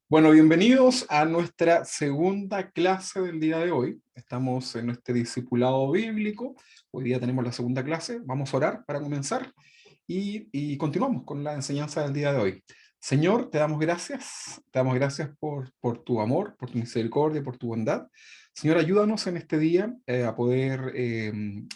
Bueno, bienvenidos a nuestra segunda clase del día de hoy. Estamos en nuestro discipulado bíblico. Hoy día tenemos la segunda clase. Vamos a orar para comenzar y continuamos con la enseñanza del día de hoy. Señor, te damos gracias. Te damos gracias por tu amor, por tu misericordia, por tu bondad. Señor, ayúdanos en este día a poder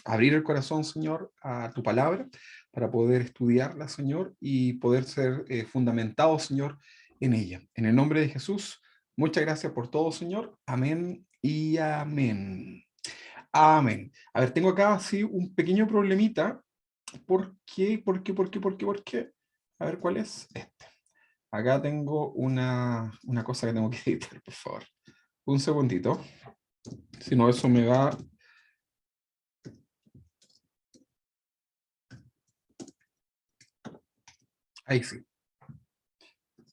abrir el corazón, Señor, a tu palabra, para poder estudiarla, Señor, y poder ser fundamentados, Señor, en ella. En el nombre de Jesús, muchas gracias por todo, Señor. Amén y amén. Amén. A ver, tengo acá así un pequeño problemita. ¿Por qué? ¿Por qué? ¿Por qué? ¿Por qué? ¿Por qué? A ver, ¿cuál es? Este. Acá tengo una cosa que tengo que editar, por favor. Un segundito. Si no, eso me va... Ahí sí.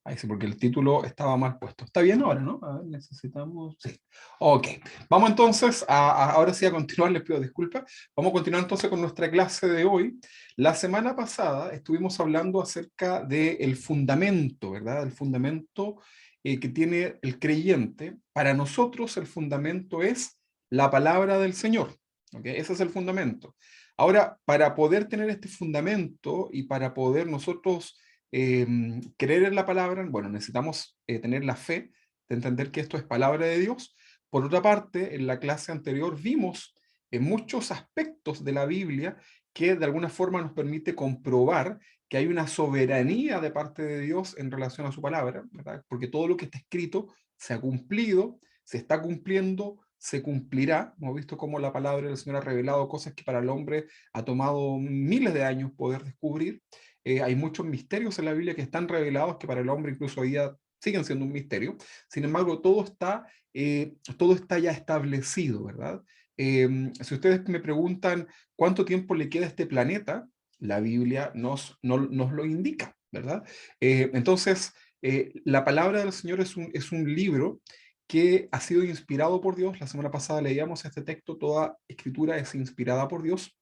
Ahí sí, porque el título estaba mal puesto. Está bien ahora, ¿no? A ver, necesitamos... Sí. Ok. Vamos entonces ahora sí a continuar, les pido disculpas. Vamos a continuar entonces con nuestra clase de hoy. La semana pasada estuvimos hablando acerca del fundamento, ¿verdad? El fundamento que tiene el creyente. Para nosotros el fundamento es la palabra del Señor. ¿Ok? Ese es el fundamento. Ahora, para poder tener este fundamento y para poder nosotros creer en la palabra, bueno, necesitamos tener la fe de entender que esto es palabra de Dios. Por otra parte, en la clase anterior vimos en muchos aspectos de la Biblia que de alguna forma nos permite comprobar que hay una soberanía de parte de Dios en relación a su palabra, ¿verdad? Porque todo lo que está escrito se ha cumplido, se está cumpliendo, se cumplirá. Hemos visto cómo la palabra del Señor ha revelado cosas que para el hombre ha tomado miles de años poder descubrir. Hay muchos misterios en la Biblia que están revelados que para el hombre incluso hoy día siguen siendo un misterio. Sin embargo, todo está ya establecido, ¿verdad? Si ustedes me preguntan cuánto tiempo le queda a este planeta, la Biblia nos lo indica, ¿verdad? Entonces, la palabra del Señor es un libro que ha sido inspirado por Dios. La semana pasada leíamos este texto, toda escritura es inspirada por Dios.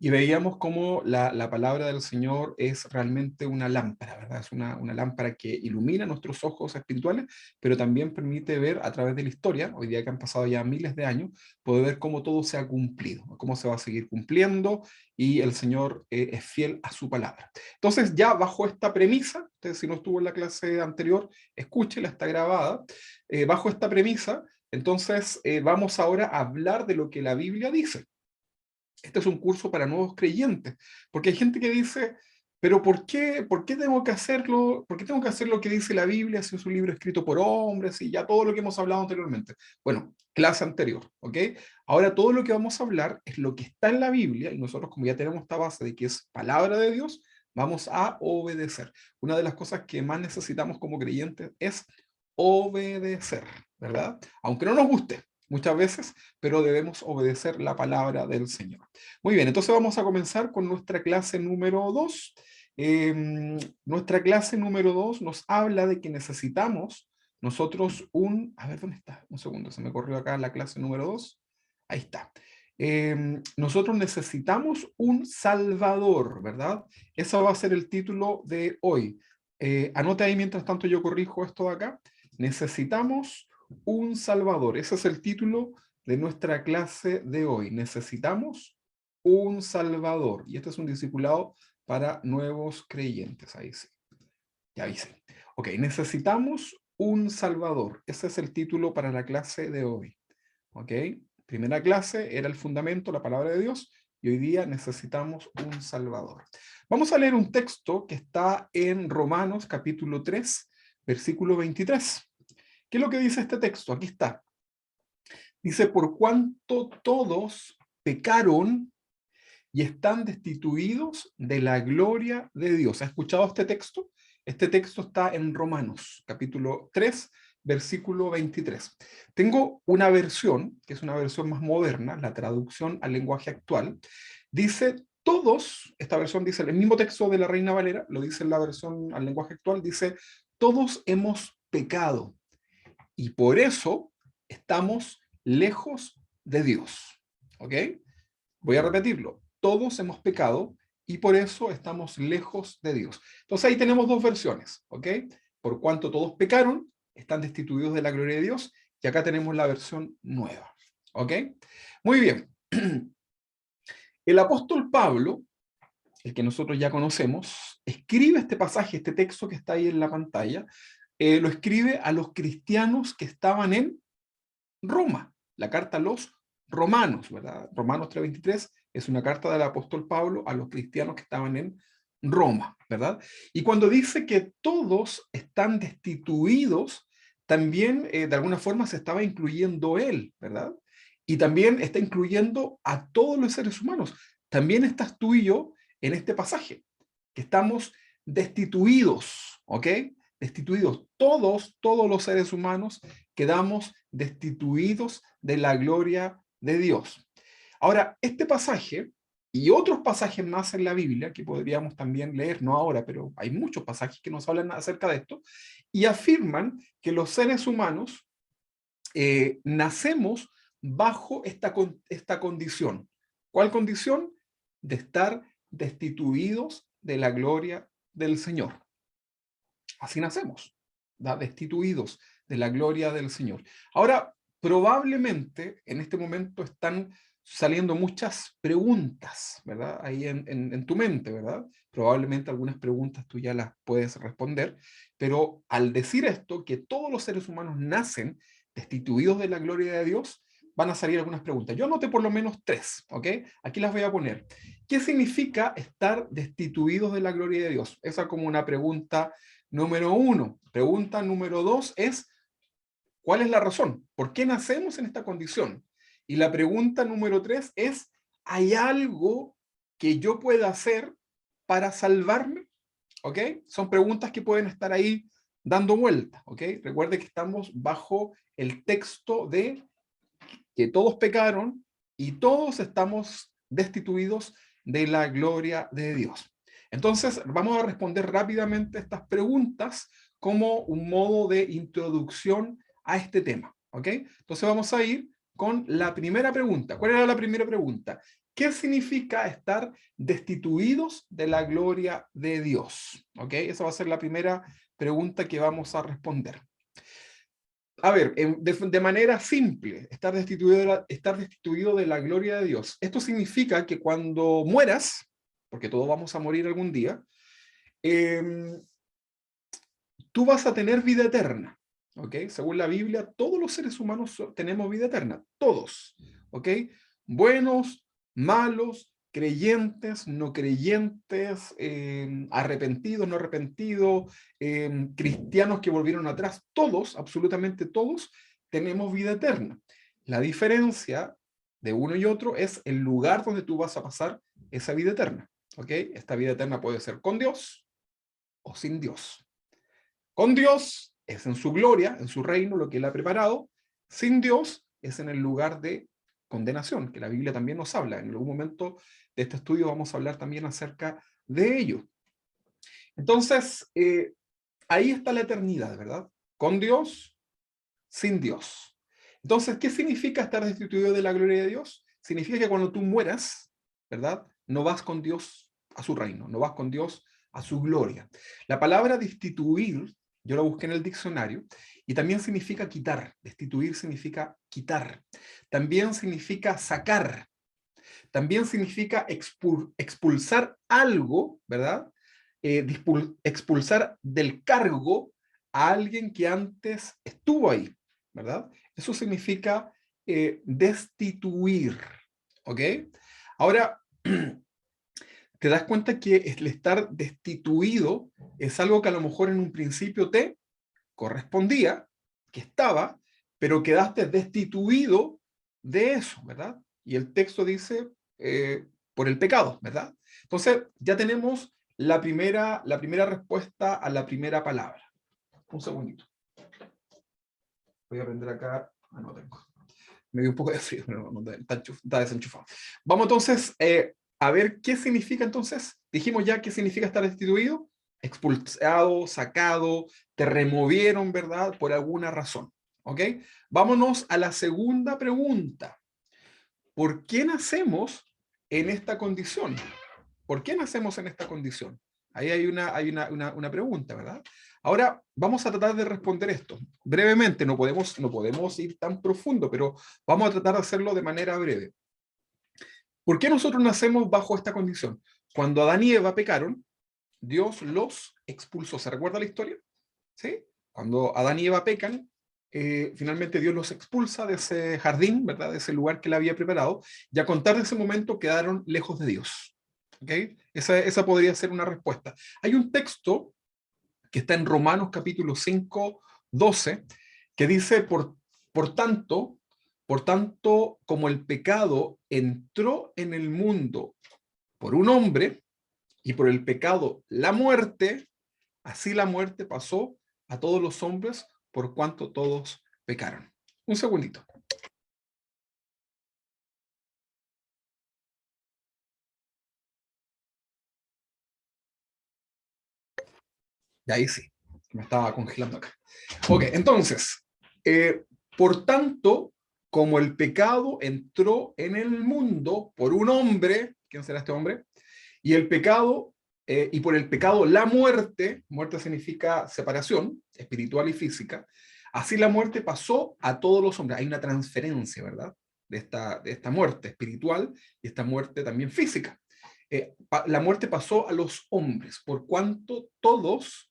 Y veíamos cómo la palabra del Señor es realmente una lámpara, ¿verdad? Es una lámpara que ilumina nuestros ojos espirituales, pero también permite ver a través de la historia, hoy día que han pasado ya miles de años, poder ver cómo todo se ha cumplido, cómo se va a seguir cumpliendo, y el Señor es fiel a su palabra. Entonces, ya bajo esta premisa, usted si no estuvo en la clase anterior, escúchela, está grabada, bajo esta premisa, entonces vamos ahora a hablar de lo que la Biblia dice. Este es un curso para nuevos creyentes, porque hay gente que dice, pero por qué tengo que hacerlo? ¿Por qué tengo que hacer lo que dice la Biblia si es un libro escrito por hombres y ya todo lo que hemos hablado anteriormente? Bueno, clase anterior, ¿ok? Ahora todo lo que vamos a hablar es lo que está en la Biblia y nosotros como ya tenemos esta base de que es palabra de Dios, vamos a obedecer. Una de las cosas que más necesitamos como creyentes es obedecer, ¿verdad? Aunque no nos guste muchas veces, pero debemos obedecer la palabra del Señor. Muy bien, entonces vamos a comenzar con nuestra clase número 2. Nuestra clase número 2 nos habla de que necesitamos nosotros a ver, ¿dónde está? Un segundo, se me corrió acá la clase número 2. Ahí está. Nosotros necesitamos un Salvador, ¿verdad? Ese va a ser el título de hoy. Anote ahí mientras tanto yo corrijo esto de acá. Necesitamos un Salvador. Ese es el título de nuestra clase de hoy. Necesitamos un Salvador. Y este es un discipulado para nuevos creyentes. Ahí sí. Ya hice. Ok, necesitamos un Salvador. Ese es el título para la clase de hoy. Ok, primera clase era el fundamento, la palabra de Dios. Y hoy día necesitamos un Salvador. Vamos a leer un texto que está en Romanos capítulo 3, versículo 23. ¿Qué es lo que dice este texto? Aquí está. Dice, por cuanto todos pecaron y están destituidos de la gloria de Dios. ¿Ha escuchado este texto? Este texto está en Romanos, capítulo 3, versículo 23. Tengo una versión, que es una versión más moderna, la traducción al lenguaje actual. Dice, todos, esta versión dice, el mismo texto de la Reina Valera, lo dice en la versión al lenguaje actual, dice, todos hemos pecado y por eso estamos lejos de Dios. ¿Ok? Voy a repetirlo. Todos hemos pecado y por eso estamos lejos de Dios. Entonces ahí tenemos dos versiones. ¿Ok? por cuanto todos pecaron, están destituidos de la gloria de Dios, y acá tenemos la versión nueva. ¿Ok? Muy bien. El apóstol Pablo, el que nosotros ya conocemos, escribe este pasaje, este texto que está ahí en la pantalla, lo escribe a los cristianos que estaban en Roma, la carta a los romanos, ¿verdad? Romanos 3:23 es una carta del apóstol Pablo a los cristianos que estaban en Roma, ¿verdad? Y cuando dice que todos están destituidos, también de alguna forma se estaba incluyendo él, ¿verdad? Y también está incluyendo a todos los seres humanos. También estás tú y yo en este pasaje, que estamos destituidos, ¿ok? Destituidos. Todos los seres humanos quedamos destituidos de la gloria de Dios. Ahora, este pasaje y otros pasajes más en la Biblia que podríamos también leer, no ahora, pero hay muchos pasajes que nos hablan acerca de esto, y afirman que los seres humanos nacemos bajo esta condición. ¿Cuál condición? De estar destituidos de la gloria del Señor. Así nacemos, ¿verdad? Destituidos de la gloria del Señor. Ahora, probablemente en este momento están saliendo muchas preguntas, ¿verdad? Ahí en tu mente, ¿verdad? Probablemente algunas preguntas tú ya las puedes responder, pero al decir esto, que todos los seres humanos nacen destituidos de la gloria de Dios, van a salir algunas preguntas. Yo anoté por lo menos 3, ¿ok? Aquí las voy a poner. ¿Qué significa estar destituidos de la gloria de Dios? Esa como una pregunta número 1. Pregunta número 2 es, ¿cuál es la razón? ¿Por qué nacemos en esta condición? Y la pregunta número 3 es, ¿hay algo que yo pueda hacer para salvarme? ¿Ok? Son preguntas que pueden estar ahí dando vueltas, ¿ok? Recuerde que estamos bajo el texto de que todos pecaron y todos estamos destituidos de la gloria de Dios. Entonces, vamos a responder rápidamente estas preguntas como un modo de introducción a este tema, ¿ok? Entonces vamos a ir con la primera pregunta. ¿Cuál era la primera pregunta? ¿Qué significa estar destituidos de la gloria de Dios? ¿Ok? Esa va a ser la primera pregunta que vamos a responder. A ver, de manera simple, estar destituido de la gloria de Dios. Esto significa que cuando mueras, porque todos vamos a morir algún día, tú vas a tener vida eterna. ¿Ok? Según la Biblia, todos los seres humanos tenemos vida eterna. Todos. ¿Ok? Buenos, malos, creyentes, no creyentes, arrepentidos, no arrepentidos, cristianos que volvieron atrás, todos, absolutamente todos, tenemos vida eterna. La diferencia de uno y otro es el lugar donde tú vas a pasar esa vida eterna. ¿Ok? Esta vida eterna puede ser con Dios o sin Dios. Con Dios es en su gloria, en su reino, lo que Él ha preparado. Sin Dios es en el lugar de condenación, que la Biblia también nos habla. En algún momento de este estudio vamos a hablar también acerca de ello. Entonces, ahí está la eternidad, ¿verdad? Con Dios, sin Dios. Entonces, ¿qué significa estar destituido de la gloria de Dios? Significa que cuando tú mueras, ¿verdad? No vas con Dios a su reino, no vas con Dios a su gloria. La palabra destituir, yo la busqué en el diccionario, y también significa quitar. Destituir significa quitar. También significa sacar. También significa expulsar algo, ¿verdad? Expulsar del cargo a alguien que antes estuvo ahí, ¿verdad? Eso significa destituir, ¿ok? Ahora, te das cuenta que el estar destituido es algo que a lo mejor en un principio te correspondía, que estaba, pero quedaste destituido de eso, ¿verdad? Y el texto dice, por el pecado, ¿verdad? Entonces, ya tenemos la primera respuesta a la primera palabra. Un segundito. Voy a prender acá. Ah, no tengo. Me dio un poco de frío, pero no, está desenchufado. Vamos entonces a ver qué significa entonces. Dijimos ya qué significa estar destituido, expulsado, sacado, te removieron, ¿verdad? Por alguna razón. ¿Ok? Vámonos a la segunda pregunta. ¿Por qué nacemos en esta condición? ¿Por qué nacemos en esta condición? Ahí hay una pregunta, ¿verdad? Ahora, vamos a tratar de responder esto. Brevemente, no podemos ir tan profundo, pero vamos a tratar de hacerlo de manera breve. ¿Por qué nosotros nacemos bajo esta condición? Cuando Adán y Eva pecaron, Dios los expulsó. ¿Se recuerda la historia? ¿Sí? Cuando Adán y Eva pecan, finalmente Dios los expulsa de ese jardín, ¿verdad? De ese lugar que él había preparado, y a contar de ese momento quedaron lejos de Dios. ¿Ok? Esa podría ser una respuesta. Hay un texto que está en Romanos capítulo 5, 12, que dice, por tanto, como el pecado entró en el mundo por un hombre, y por el pecado la muerte, así la muerte pasó a todos los hombres por cuanto todos pecaron. Un segundito. Y ahí sí, me estaba congelando acá. Ok, entonces, por tanto, como el pecado entró en el mundo por un hombre, ¿quién será este hombre? Y el pecado, y por el pecado la muerte, muerte significa separación espiritual y física, así la muerte pasó a todos los hombres. Hay una transferencia, ¿verdad? De esta muerte espiritual y esta muerte también física. La muerte pasó a los hombres, por cuanto todos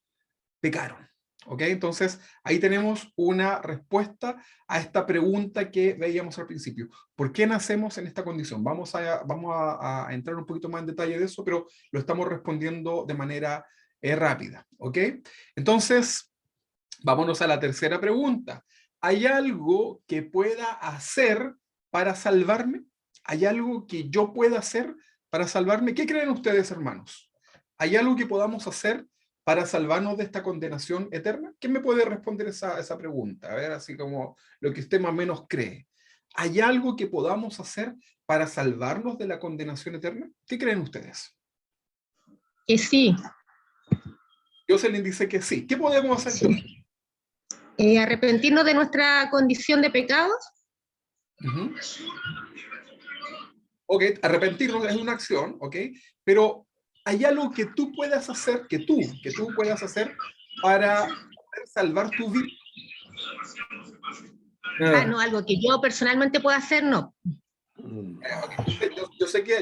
pecaron. ¿Ok? Entonces, ahí tenemos una respuesta a esta pregunta que veíamos al principio. ¿Por qué nacemos en esta condición? Vamos a entrar un poquito más en detalle de eso, pero lo estamos respondiendo de manera rápida. ¿Ok? Entonces, vámonos a la tercera pregunta. ¿Hay algo que pueda hacer para salvarme? ¿Hay algo que yo pueda hacer para salvarme? ¿Qué creen ustedes, hermanos? ¿Hay algo que podamos hacer para salvarnos de esta condenación eterna? ¿Quién me puede responder esa pregunta? A ver, así como lo que usted más o menos cree. ¿Hay algo que podamos hacer para salvarnos de la condenación eterna? ¿Qué creen ustedes? Que sí. Jocelyn dice que sí. ¿Qué podemos hacer? Sí. Arrepentirnos de nuestra condición de pecados. Uh-huh. Ok, arrepentirnos es una acción, ok, pero hay algo que tú puedas hacer, que tú puedas hacer para poder salvar tu vida. No, algo que yo personalmente pueda hacer, no. Okay.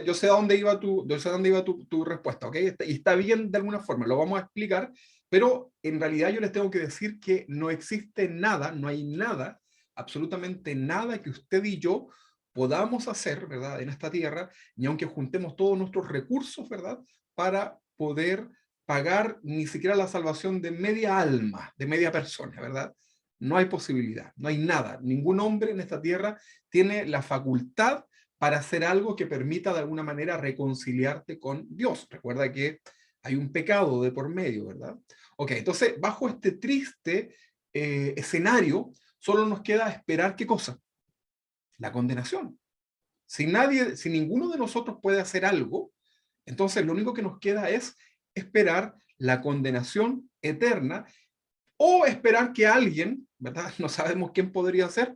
Yo sé a dónde iba tu respuesta, ok, y está bien de alguna forma, lo vamos a explicar, pero en realidad yo les tengo que decir que no existe nada, no hay nada, absolutamente nada que usted y yo podamos hacer, ¿verdad?, en esta tierra, ni aunque juntemos todos nuestros recursos, ¿verdad?, para poder pagar ni siquiera la salvación de media alma, de media persona, ¿verdad? No hay posibilidad, no hay nada. Ningún hombre en esta tierra tiene la facultad para hacer algo que permita de alguna manera reconciliarte con Dios. Recuerda que hay un pecado de por medio, ¿verdad? Ok, entonces, bajo este triste escenario, solo nos queda esperar ¿qué cosa? La condenación. Si ninguno de nosotros puede hacer algo, entonces lo único que nos queda es esperar la condenación eterna o esperar que alguien, ¿verdad? No sabemos quién podría ser,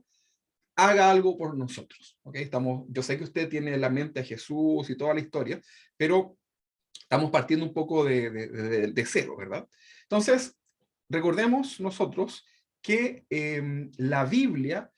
haga algo por nosotros. ¿Okay? Yo sé que usted tiene en la mente a Jesús y toda la historia, pero estamos partiendo un poco de cero, ¿verdad? Entonces, recordemos nosotros que la Biblia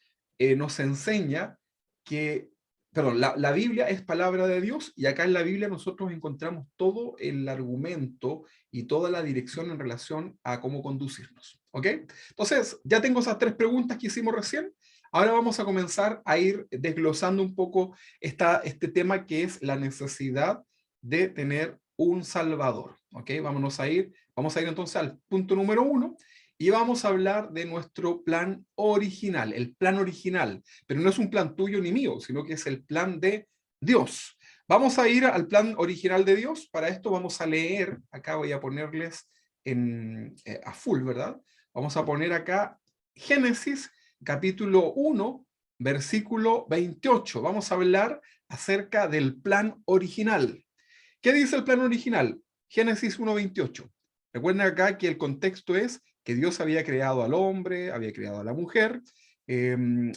nos enseña que, perdón, la Biblia es palabra de Dios y acá en la Biblia nosotros encontramos todo el argumento y toda la dirección en relación a cómo conducirnos. ¿Ok? Entonces, ya tengo esas tres preguntas que hicimos recién. Ahora vamos a comenzar a ir desglosando un poco este tema que es la necesidad de tener un salvador. ¿Ok? Vamos a ir entonces al punto número 1 y vamos a hablar de nuestro plan original, el plan original, pero no es un plan tuyo ni mío, sino que es el plan de Dios. Vamos a ir al plan original de Dios. Para esto vamos a leer, acá voy a ponerles a full, ¿verdad? Vamos a poner acá Génesis capítulo 1, versículo 28. Vamos a hablar acerca del plan original. ¿Qué dice el plan original? Génesis 1:28. Recuerden acá que el contexto es que Dios había creado al hombre, había creado a la mujer,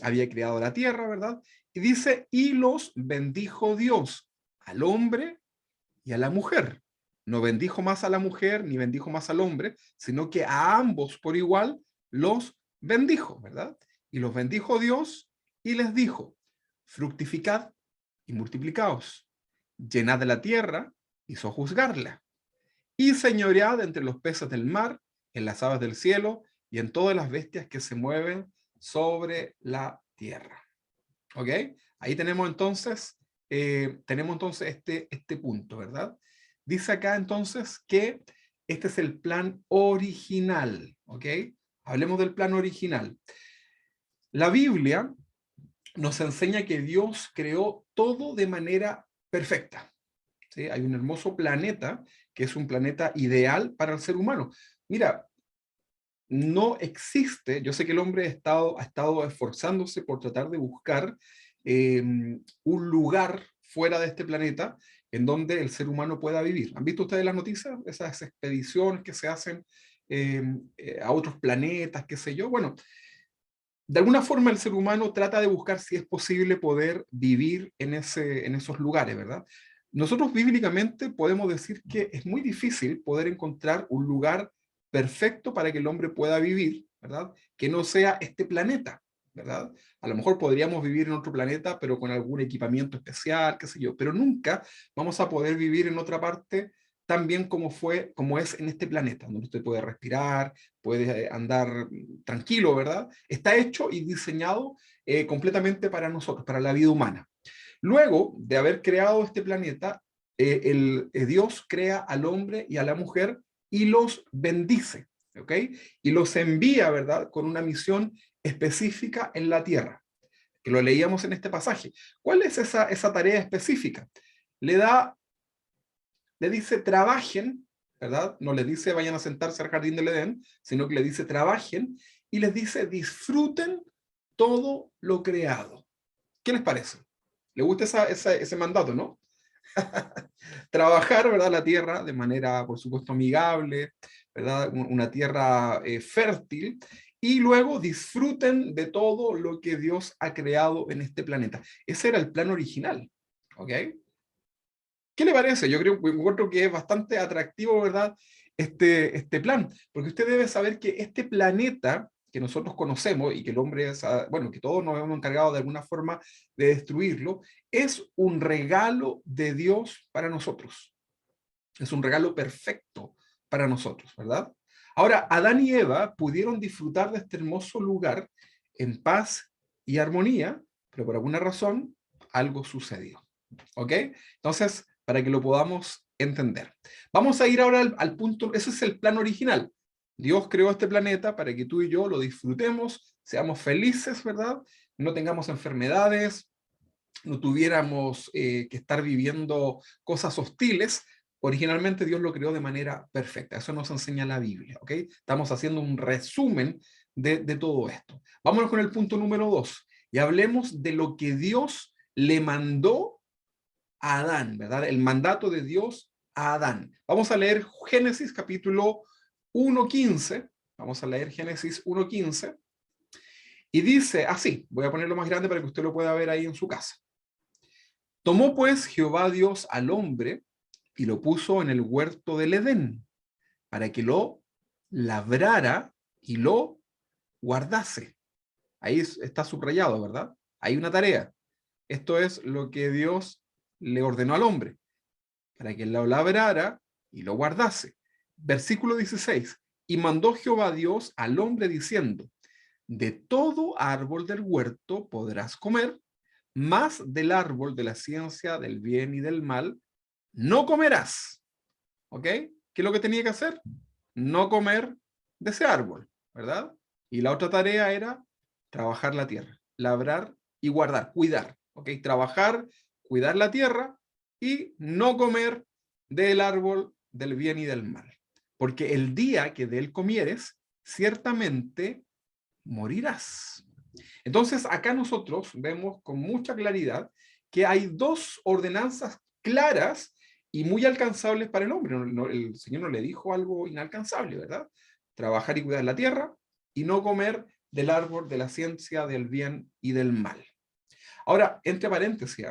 había creado la tierra, ¿verdad? Y dice, y los bendijo Dios al hombre y a la mujer. No bendijo más a la mujer, ni bendijo más al hombre, sino que a ambos por igual los bendijo, ¿verdad? Y los bendijo Dios y les dijo, fructificad y multiplicaos, llenad la tierra y sojuzgarla, y señoread entre los peces del mar, en las aves del cielo y en todas las bestias que se mueven sobre la tierra. ¿Ok? Ahí tenemos entonces este punto, ¿verdad? Dice acá entonces que este es el plan original, ¿ok? Hablemos del plan original. La Biblia nos enseña que Dios creó todo de manera perfecta. ¿Sí? Hay un hermoso planeta que es un planeta ideal para el ser humano. Mira, no existe, yo sé que el hombre ha estado esforzándose por tratar de buscar un lugar fuera de este planeta en donde el ser humano pueda vivir. ¿Han visto ustedes las noticias? Esas expediciones que se hacen a otros planetas, qué sé yo. Bueno, de alguna forma el ser humano trata de buscar si es posible poder vivir en esos lugares, ¿verdad? Nosotros bíblicamente podemos decir que es muy difícil poder encontrar un lugar perfecto para que el hombre pueda vivir, ¿verdad? Que no sea este planeta, ¿verdad? A lo mejor podríamos vivir en otro planeta, pero con algún equipamiento especial, qué sé yo, pero nunca vamos a poder vivir en otra parte tan bien como es en este planeta, donde usted puede respirar, puede andar tranquilo, ¿verdad? Está hecho y diseñado completamente para nosotros, para la vida humana. Luego de haber creado este planeta, Dios crea al hombre y a la mujer y los bendice, ¿ok? Y los envía, ¿verdad? Con una misión específica en la tierra, que lo leíamos en este pasaje. ¿Cuál es esa tarea específica? Le dice trabajen, ¿verdad? No les dice vayan a sentarse al jardín del Edén, sino que le dice trabajen y les dice disfruten todo lo creado. ¿Qué les parece? ¿Le gusta ese mandato, no? Trabajar, ¿verdad? La tierra de manera, por supuesto, amigable, ¿verdad? Una tierra fértil, y luego disfruten de todo lo que Dios ha creado en este planeta. Ese era el plan original, ¿ok? ¿Qué le parece? Yo encuentro que es bastante atractivo, ¿verdad? Este plan, porque usted debe saber que este planeta que nosotros conocemos y que el hombre es, bueno, que todos nos hemos encargado de alguna forma de destruirlo, es un regalo de Dios para nosotros. Es un regalo perfecto para nosotros, ¿verdad? Ahora, Adán y Eva pudieron disfrutar de este hermoso lugar en paz y armonía, pero por alguna razón algo sucedió. ¿Ok? Entonces, para que lo podamos entender. Vamos a ir ahora al punto, ese es el plan original. Dios creó este planeta para que tú y yo lo disfrutemos, seamos felices, ¿verdad? No tengamos enfermedades, no tuviéramos que estar viviendo cosas hostiles. Originalmente Dios lo creó de manera perfecta. Eso nos enseña la Biblia, ¿ok? Estamos haciendo un resumen de todo esto. Vámonos con el punto número 2 y hablemos de lo que Dios le mandó a Adán, ¿verdad? El mandato de Dios a Adán. Vamos a leer Génesis capítulo 1:15. Vamos a leer Génesis 1:15. Y dice así, voy a ponerlo más grande para que usted lo pueda ver ahí en su casa. Tomó pues Jehová Dios al hombre y lo puso en el huerto del Edén, para que lo labrara y lo guardase. Ahí está subrayado, ¿verdad? Hay una tarea. Esto es lo que Dios le ordenó al hombre, para que lo labrara y lo guardase. Versículo 16. Y mandó Jehová Dios al hombre diciendo, de todo árbol del huerto podrás comer, mas del árbol de la ciencia del bien y del mal no comerás. ¿Ok? ¿Qué es lo que tenía que hacer? No comer de ese árbol, ¿verdad? Y la otra tarea era trabajar la tierra, labrar y guardar, cuidar. ¿Ok? Trabajar, cuidar la tierra y no comer del árbol del bien y del mal. Porque el día que de él comieres, ciertamente morirás. Entonces, acá nosotros vemos con mucha claridad que hay dos ordenanzas claras y muy alcanzables para el hombre. El Señor no le dijo algo inalcanzable, ¿verdad? Trabajar y cuidar la tierra y no comer del árbol de la ciencia del bien y del mal. Ahora, entre paréntesis,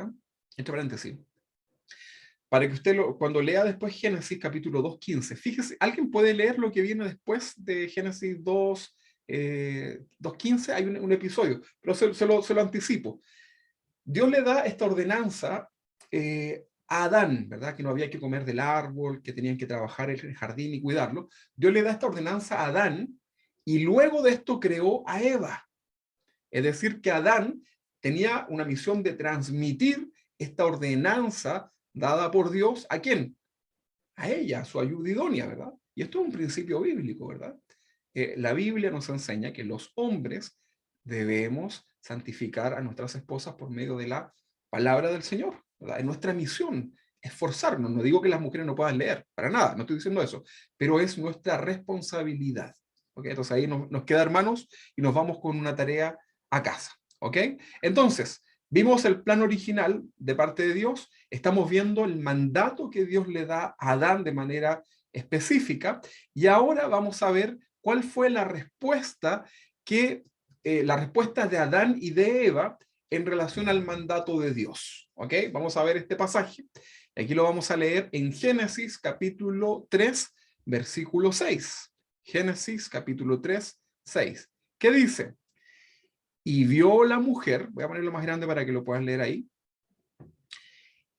para que usted, cuando lea después Génesis capítulo 2:15, fíjese, ¿alguien puede leer lo que viene después de Génesis 2:15? Hay un episodio, pero se lo anticipo. Dios le da esta ordenanza a Adán, ¿verdad? Que no había que comer del árbol, que tenían que trabajar en el jardín y cuidarlo. Dios le da esta ordenanza a Adán y luego de esto creó a Eva. Es decir, que Adán tenía una misión de transmitir esta ordenanza dada por Dios, ¿a quién? A ella, a su ayuda idónea, ¿verdad? Y esto es un principio bíblico, ¿verdad? La Biblia nos enseña que los hombres debemos santificar a nuestras esposas por medio de la palabra del Señor, ¿verdad? Es nuestra misión esforzarnos. No digo que las mujeres no puedan leer, para nada, no estoy diciendo eso, pero es nuestra responsabilidad. ¿Okay? Entonces ahí nos queda, hermanos, y nos vamos con una tarea a casa. ¿Ok? Entonces, vimos el plan original de parte de Dios, estamos viendo el mandato que Dios le da a Adán de manera específica, y ahora vamos a ver cuál fue la respuesta de Adán y de Eva en relación al mandato de Dios. ¿Ok? Vamos a ver este pasaje. Aquí lo vamos a leer en Génesis capítulo 3, versículo 6. Génesis capítulo 3, 6. ¿Qué dice? Y vio la mujer, voy a ponerlo más grande para que lo puedan leer ahí.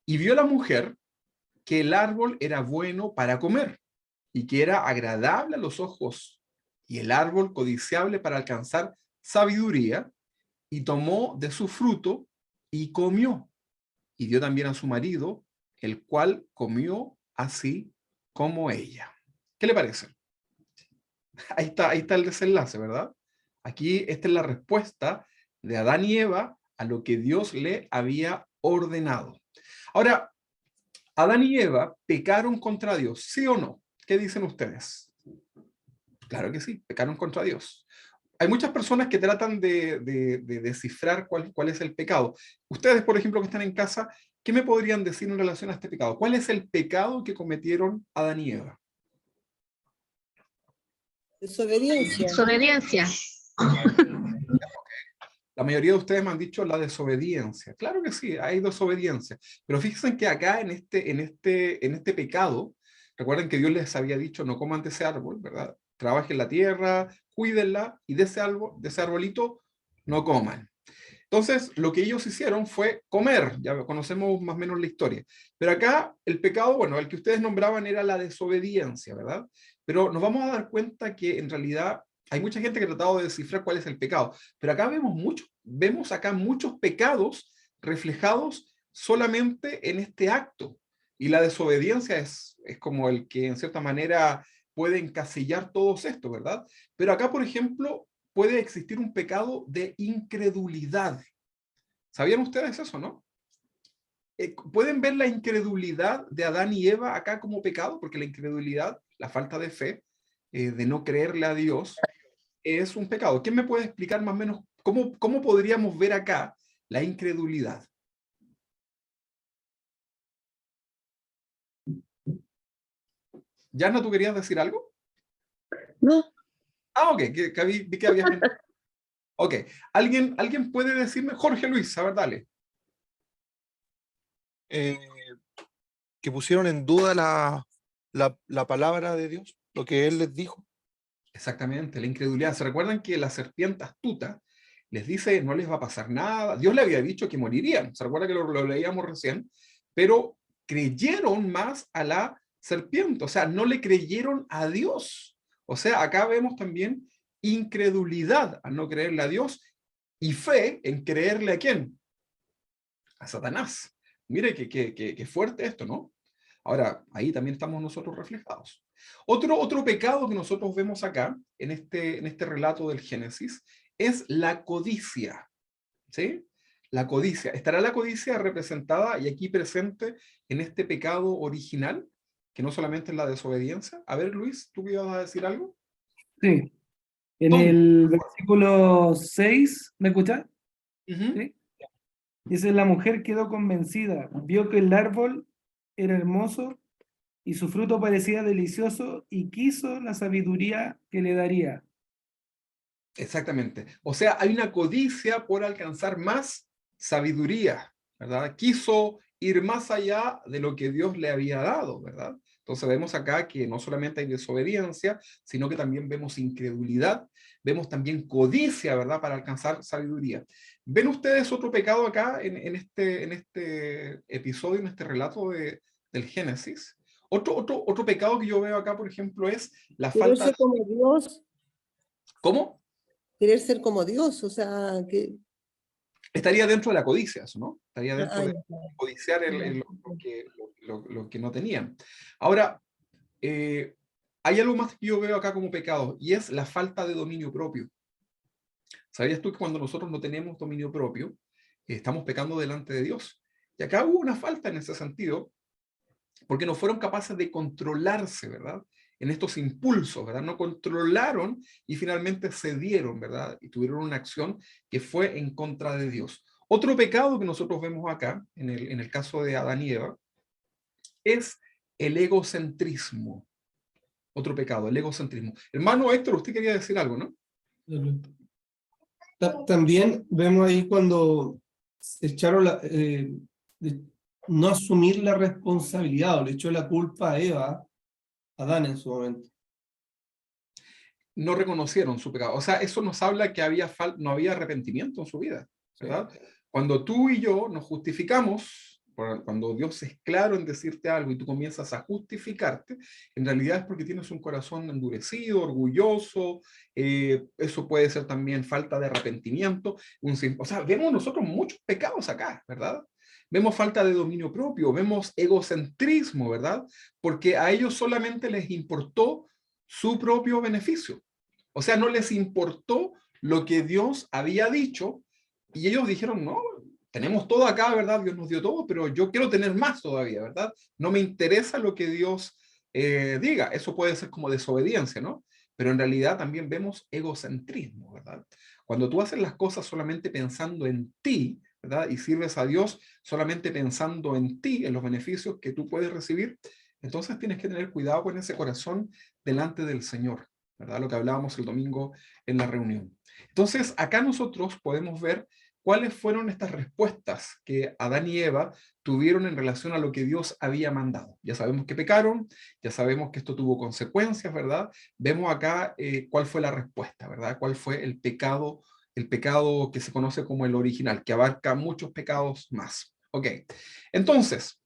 Y vio la mujer que el árbol era bueno para comer y que era agradable a los ojos y el árbol codiciable para alcanzar sabiduría, y tomó de su fruto y comió, y dio también a su marido, el cual comió así como ella. ¿Qué le parece? Ahí está el desenlace, ¿verdad? Aquí esta es la respuesta de Adán y Eva a lo que Dios le había ordenado. Ahora, Adán y Eva pecaron contra Dios, ¿sí o no? ¿Qué dicen ustedes? Claro que sí, pecaron contra Dios. Hay muchas personas que tratan de descifrar cuál es el pecado. Ustedes, por ejemplo, que están en casa, ¿qué me podrían decir en relación a este pecado? ¿Cuál es el pecado que cometieron Adán y Eva? Desobediencia. Desobediencia. La mayoría de ustedes me han dicho la desobediencia. Claro que sí, hay desobediencia. Pero fíjense que acá en este pecado, recuerden que Dios les había dicho no coman de ese árbol, ¿verdad? Trabajen la tierra, cuídenla, y de ese arbolito no coman. Entonces, lo que ellos hicieron fue comer, ya conocemos más o menos la historia. Pero acá el pecado, bueno, el que ustedes nombraban era la desobediencia, ¿verdad? Pero nos vamos a dar cuenta que en realidad hay mucha gente que ha tratado de descifrar cuál es el pecado, pero acá vemos acá muchos pecados reflejados solamente en este acto. Y la desobediencia es como el que en cierta manera puede encasillar todos esto, ¿verdad? Pero acá, por ejemplo, puede existir un pecado de incredulidad. ¿Sabían ustedes eso, no? ¿Pueden ver la incredulidad de Adán y Eva acá como pecado? Porque la incredulidad, la falta de fe, de no creerle a Dios, es un pecado. ¿Quién me puede explicar más o menos cómo podríamos ver acá la incredulidad? Yana, ¿tú querías decir algo? No. Ah, ok, vi que habías... Ok, ¿alguien puede decirme? Jorge Luis, a ver, dale. Que pusieron en duda la palabra de Dios, lo que Él les dijo. Exactamente, la incredulidad. ¿Se recuerdan que la serpiente astuta les dice no les va a pasar nada? Dios le había dicho que morirían. ¿Se recuerda que lo leíamos recién? Pero creyeron más a la serpiente, o sea, no le creyeron a Dios. O sea, acá vemos también incredulidad al no creerle a Dios y fe en creerle a quién? A Satanás. Mire que fuerte esto, ¿no? Ahora, ahí también estamos nosotros reflejados. Otro pecado que nosotros vemos acá, en este relato del Génesis, es la codicia. ¿Sí? La codicia. ¿Estará la codicia representada y aquí presente en este pecado original, que no solamente es la desobediencia? A ver, Luis, ¿tú ibas a decir algo? Sí, en ¿Dónde? el versículo 6, ¿me escuchas? Ujú. Sí. Dice, la mujer quedó convencida, vio que el árbol era hermoso y su fruto parecía delicioso y quiso la sabiduría que le daría. Exactamente. O sea, hay una codicia por alcanzar más sabiduría, ¿verdad? Quiso ir más allá de lo que Dios le había dado, ¿verdad? Entonces vemos acá que no solamente hay desobediencia, sino que también vemos incredulidad, vemos también codicia, ¿verdad? Para alcanzar sabiduría. ¿Ven ustedes otro pecado acá en este episodio, en este relato del Génesis? Otro pecado que yo veo acá, por ejemplo, es la Querer falta... ser como Dios, ¿Cómo? querer ser como Dios, o sea, que... Estaría dentro de la codicia, eso, ¿no? Estaría dentro de ya, claro. codiciar lo que no tenían. Ahora, hay algo más que yo veo acá como pecado, y es la falta de dominio propio. ¿Sabías tú que cuando nosotros no tenemos dominio propio, estamos pecando delante de Dios? Y acá hubo una falta en ese sentido, porque no fueron capaces de controlarse, ¿verdad? En estos impulsos, ¿verdad? No controlaron y finalmente cedieron, ¿verdad? Y tuvieron una acción que fue en contra de Dios. Otro pecado que nosotros vemos acá, en el caso de Adán y Eva, es el egocentrismo. Otro pecado, el egocentrismo. Hermano Héctor, usted quería decir algo, ¿no? También vemos ahí cuando echaron no asumir la responsabilidad, o le echó la culpa a Eva, a Adán en su momento. No reconocieron su pecado. O sea, eso nos habla que no había arrepentimiento en su vida, ¿verdad? Sí. Cuando tú y yo nos justificamos, cuando Dios es claro en decirte algo y tú comienzas a justificarte, en realidad es porque tienes un corazón endurecido, orgulloso, eso puede ser también falta de arrepentimiento, o sea, vemos nosotros muchos pecados acá, ¿verdad? Vemos falta de dominio propio, vemos egocentrismo, ¿verdad? Porque a ellos solamente les importó su propio beneficio. O sea, no les importó lo que Dios había dicho y ellos dijeron, no, tenemos todo acá, ¿verdad? Dios nos dio todo, pero yo quiero tener más todavía, ¿verdad? No me interesa lo que Dios diga. Eso puede ser como desobediencia, ¿no? Pero en realidad también vemos egocentrismo, ¿verdad? Cuando tú haces las cosas solamente pensando en ti, ¿verdad? Y sirves a Dios solamente pensando en ti, en los beneficios que tú puedes recibir, entonces tienes que tener cuidado con ese corazón delante del Señor, ¿verdad? Lo que hablábamos el domingo en la reunión. Entonces, acá nosotros podemos ver cuáles fueron estas respuestas que Adán y Eva tuvieron en relación a lo que Dios había mandado. Ya sabemos que pecaron, ya sabemos que esto tuvo consecuencias, ¿verdad? Vemos acá cuál fue la respuesta, ¿verdad? Cuál fue el pecado que se conoce como el original, que abarca muchos pecados más. Ok, entonces,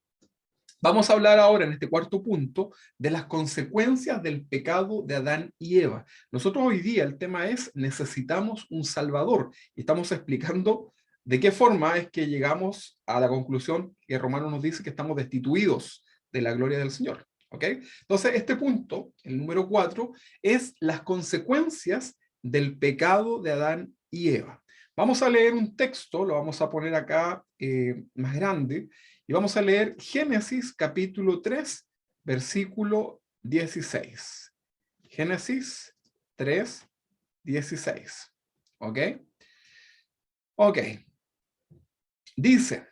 vamos a hablar ahora en este cuarto punto de las consecuencias del pecado de Adán y Eva. Nosotros hoy día el tema es necesitamos un Salvador y estamos explicando de qué forma es que llegamos a la conclusión que Romano nos dice que estamos destituidos de la gloria del Señor. ¿Ok? Entonces este punto, el número 4, es las consecuencias del pecado de Adán y Eva. Vamos a leer un texto, lo vamos a poner acá más grande, y vamos a leer Génesis capítulo 3, versículo 16. Génesis 3, 16. ¿Ok? Ok. Dice,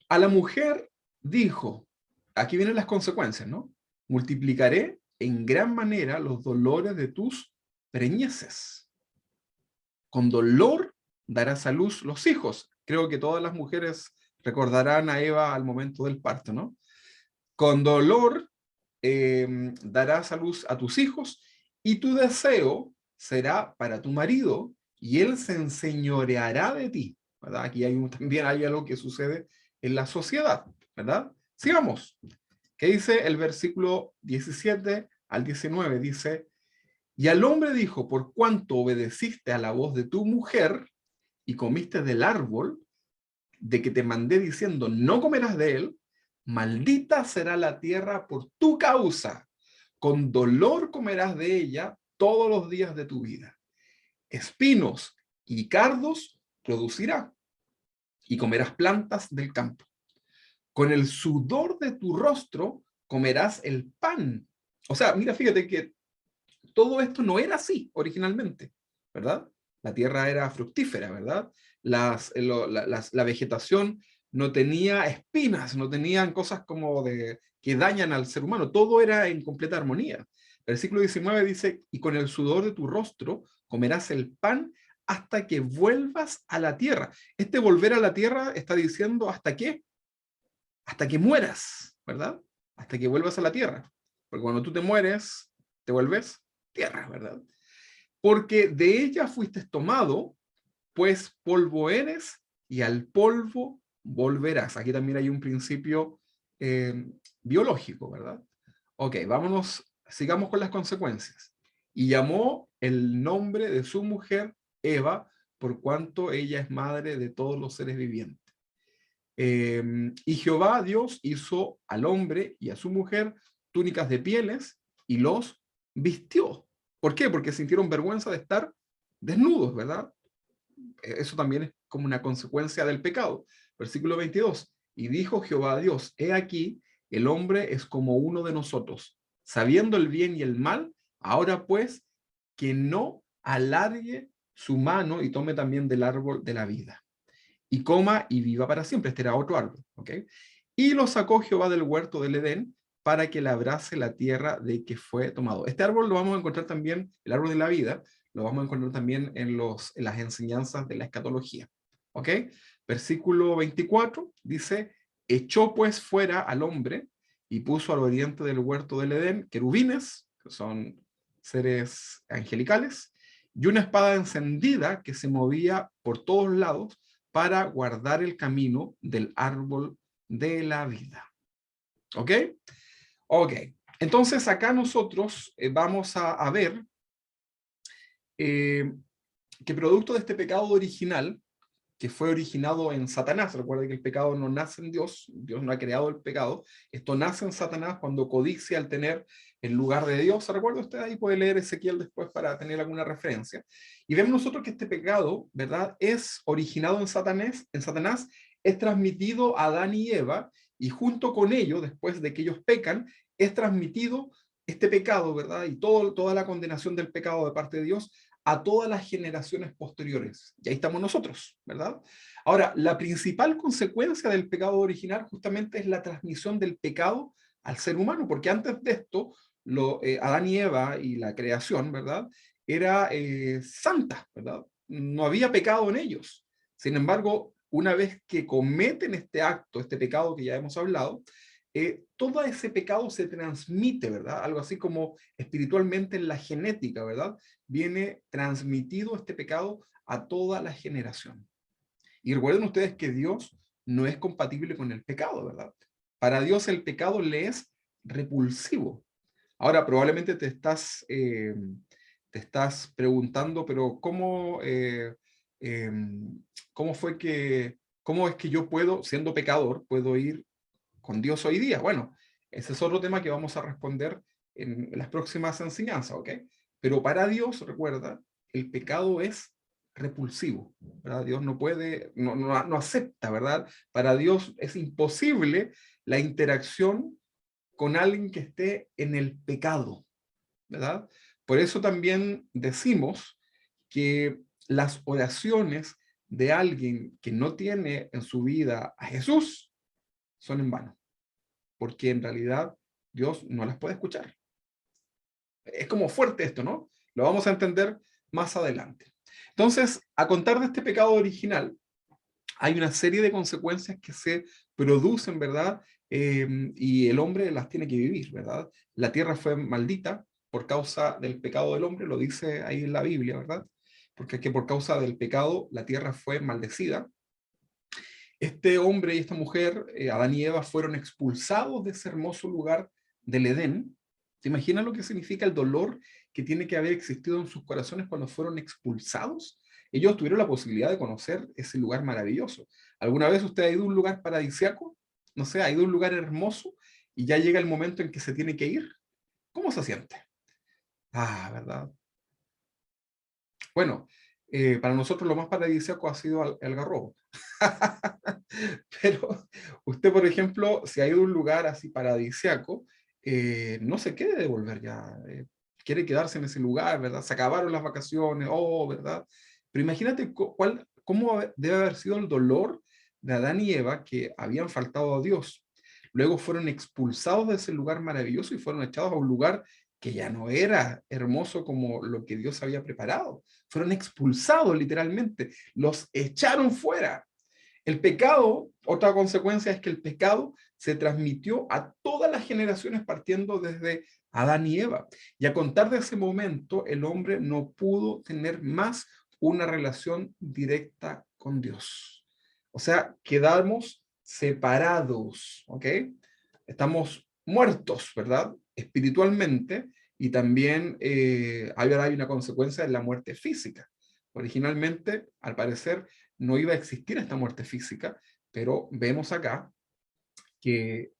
a la mujer dijo, aquí vienen las consecuencias, ¿no? Multiplicaré en gran manera los dolores de tus preñeces. Con dolor darás a luz los hijos. Creo que todas las mujeres recordarán a Eva al momento del parto, ¿no? Con dolor darás a luz a tus hijos y tu deseo será para tu marido y él se enseñoreará de ti, ¿verdad? Aquí también hay algo que sucede en la sociedad, ¿verdad? Sigamos. ¿Qué dice el versículo 17 al 19? Dice, y al hombre dijo, por cuanto obedeciste a la voz de tu mujer y comiste del árbol de que te mandé diciendo, no comerás de él, maldita será la tierra por tu causa. Con dolor comerás de ella todos los días de tu vida. Espinos y cardos producirá, y comerás plantas del campo. Con el sudor de tu rostro comerás el pan. O sea, mira, fíjate que todo esto no era así originalmente, ¿verdad? La tierra era fructífera, ¿verdad? La vegetación no tenía espinas, no tenían cosas como que dañan al ser humano, todo era en completa armonía. Versículo 19 dice, y con el sudor de tu rostro comerás el pan hasta que vuelvas a la tierra. Este volver a la tierra está diciendo, ¿hasta qué? hasta que mueras, ¿verdad? Hasta que vuelvas a la tierra. Porque cuando tú te mueres, te vuelves tierra, ¿verdad? Porque de ella fuiste tomado, pues polvo eres y al polvo volverás. Aquí también hay un principio biológico, ¿verdad? Ok, vámonos, sigamos con las consecuencias. Y llamó el nombre de su mujer Eva, por cuanto ella es madre de todos los seres vivientes. Y Jehová Dios hizo al hombre y a su mujer túnicas de pieles y los vistió. ¿Por qué? Porque sintieron vergüenza de estar desnudos, ¿verdad? Eso también es como una consecuencia del pecado. Versículo 22. Y dijo Jehová Dios, he aquí, el hombre es como uno de nosotros, sabiendo el bien y el mal, ahora pues, que no alargue su mano y tome también del árbol de la vida, y coma y viva para siempre. Este era otro árbol, ¿ok? Y lo sacó Jehová del huerto del Edén para que labrase la tierra de que fue tomado. Este árbol lo vamos a encontrar también, el árbol de la vida, lo vamos a encontrar también en las enseñanzas de la escatología, ¿ok? Versículo 24 dice, echó pues fuera al hombre y puso al oriente del huerto del Edén querubines, que son seres angelicales, y una espada encendida que se movía por todos lados para guardar el camino del árbol de la vida. ¿Ok? Ok. Entonces acá nosotros vamos a ver que producto de este pecado original, que fue originado en Satanás, recuerden que el pecado no nace en Dios, Dios no ha creado el pecado, esto nace en Satanás cuando codicia al tener el lugar de Dios. ¿Recuerda usted? Ahí puede leer Ezequiel después para tener alguna referencia. Y vemos nosotros que este pecado, ¿verdad?, es originado en Satanás, es transmitido a Adán y Eva, y junto con ello, después de que ellos pecan, es transmitido este pecado, ¿verdad?, y toda la condenación del pecado de parte de Dios a todas las generaciones posteriores. Y ahí estamos nosotros, ¿verdad? Ahora, la principal consecuencia del pecado original justamente es la transmisión del pecado al ser humano, porque antes de esto, Adán y Eva y la creación, ¿verdad?, era santa, ¿verdad? No había pecado en ellos. Sin embargo, una vez que cometen este acto, este pecado que ya hemos hablado, todo ese pecado se transmite, ¿verdad? Algo así como espiritualmente en la genética, ¿verdad? Viene transmitido este pecado a toda la generación. Y recuerden ustedes que Dios no es compatible con el pecado, ¿verdad? Para Dios el pecado le es repulsivo. Ahora, probablemente te estás preguntando, pero ¿cómo es que yo puedo, siendo pecador, puedo ir con Dios hoy día? Bueno, ese es otro tema que vamos a responder en las próximas enseñanzas, ¿ok? Pero para Dios, recuerda, el pecado es repulsivo, ¿verdad? Dios no puede, no acepta, ¿verdad? Para Dios es imposible la interacción con alguien que esté en el pecado, ¿verdad? Por eso también decimos que las oraciones de alguien que no tiene en su vida a Jesús son en vano, porque en realidad Dios no las puede escuchar. Es como fuerte esto, ¿no? Lo vamos a entender más adelante. Entonces, a contar de este pecado original, hay una serie de consecuencias que se producen, ¿verdad? Y el hombre las tiene que vivir, ¿verdad? La tierra fue maldita por causa del pecado del hombre, lo dice ahí en la Biblia, ¿verdad? Porque es que por causa del pecado la tierra fue maldecida. Este hombre y esta mujer, Adán y Eva, fueron expulsados de ese hermoso lugar del Edén. ¿Te imaginas lo que significa el dolor que tiene que haber existido en sus corazones cuando fueron expulsados? Ellos tuvieron la posibilidad de conocer ese lugar maravilloso. ¿Alguna vez usted ha ido a un lugar paradisíaco? No sé, ha ido a un lugar hermoso y ya llega el momento en que se tiene que ir. ¿Cómo se siente? Ah, ¿verdad? Bueno, para nosotros lo más paradisíaco ha sido el Algarrobo. Pero usted, por ejemplo, si ha ido a un lugar así paradisíaco, no se quiere devolver ya. Quiere quedarse en ese lugar, ¿verdad? Se acabaron las vacaciones, oh, ¿verdad? Pero imagínate cómo debe haber sido el dolor de Adán y Eva que habían faltado a Dios. Luego fueron expulsados de ese lugar maravilloso y fueron echados a un lugar que ya no era hermoso como lo que Dios había preparado. Fueron expulsados literalmente, los echaron fuera. El pecado, otra consecuencia es que el pecado se transmitió a todas las generaciones partiendo desde Adán y Eva. Y a contar de ese momento, el hombre no pudo tener más una relación directa con Dios. O sea, quedamos separados, ¿ok? Estamos muertos, ¿verdad? Espiritualmente, y también ahora hay una consecuencia en la muerte física. Originalmente, al parecer, no iba a existir esta muerte física, pero vemos acá que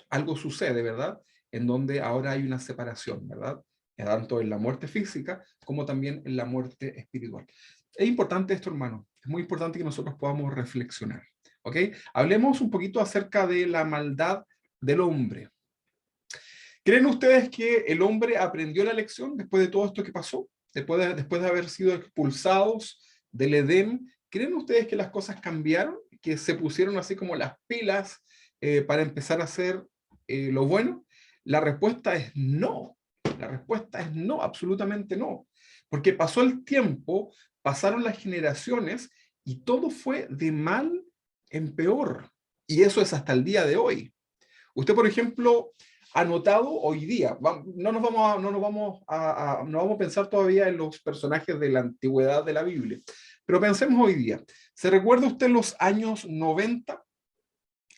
algo sucede, ¿verdad? En donde ahora hay una separación, ¿verdad? Tanto en la muerte física como también en la muerte espiritual. Es importante esto, hermano. Es muy importante que nosotros podamos reflexionar, ¿ok? Hablemos un poquito acerca de la maldad del hombre. ¿Creen ustedes que el hombre aprendió la lección después de todo esto que pasó? Después de haber sido expulsados del Edén, ¿creen ustedes que las cosas cambiaron? ¿Que se pusieron así como las pilas para empezar a hacer lo bueno? La respuesta es no. La respuesta es no, absolutamente no. Porque pasó el tiempo, pasaron las generaciones y todo fue de mal en peor. Y eso es hasta el día de hoy. Usted, por ejemplo, ha notado hoy día, no vamos a pensar todavía en los personajes de la antigüedad de la Biblia, pero pensemos hoy día. ¿Se recuerda usted los años 90?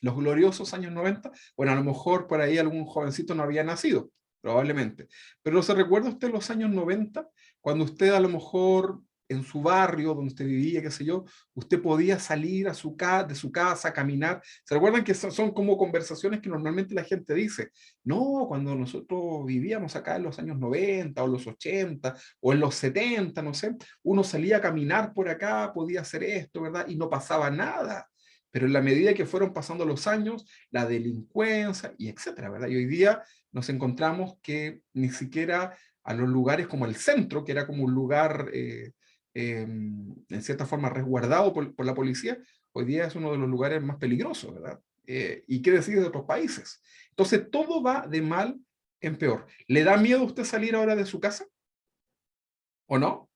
Los gloriosos años 90. Bueno, a lo mejor por ahí algún jovencito no había nacido, probablemente. Pero ¿se recuerda usted los años 90? Cuando usted a lo mejor en su barrio, donde usted vivía, qué sé yo, usted podía salir de su casa, caminar. ¿Se recuerdan que son como conversaciones que normalmente la gente dice? No, cuando nosotros vivíamos acá en los años 90 o los 80 o en los 70, no sé, uno salía a caminar por acá, podía hacer esto, ¿verdad? Y no pasaba nada. Pero en la medida que fueron pasando los años, la delincuencia y etcétera, ¿verdad? Y hoy día nos encontramos que ni siquiera a los lugares como el centro, que era como un lugar en cierta forma resguardado por la policía, hoy día es uno de los lugares más peligrosos, ¿verdad? Y qué decir de otros países. Entonces todo va de mal en peor. ¿Le da miedo a usted salir ahora de su casa? ¿O no?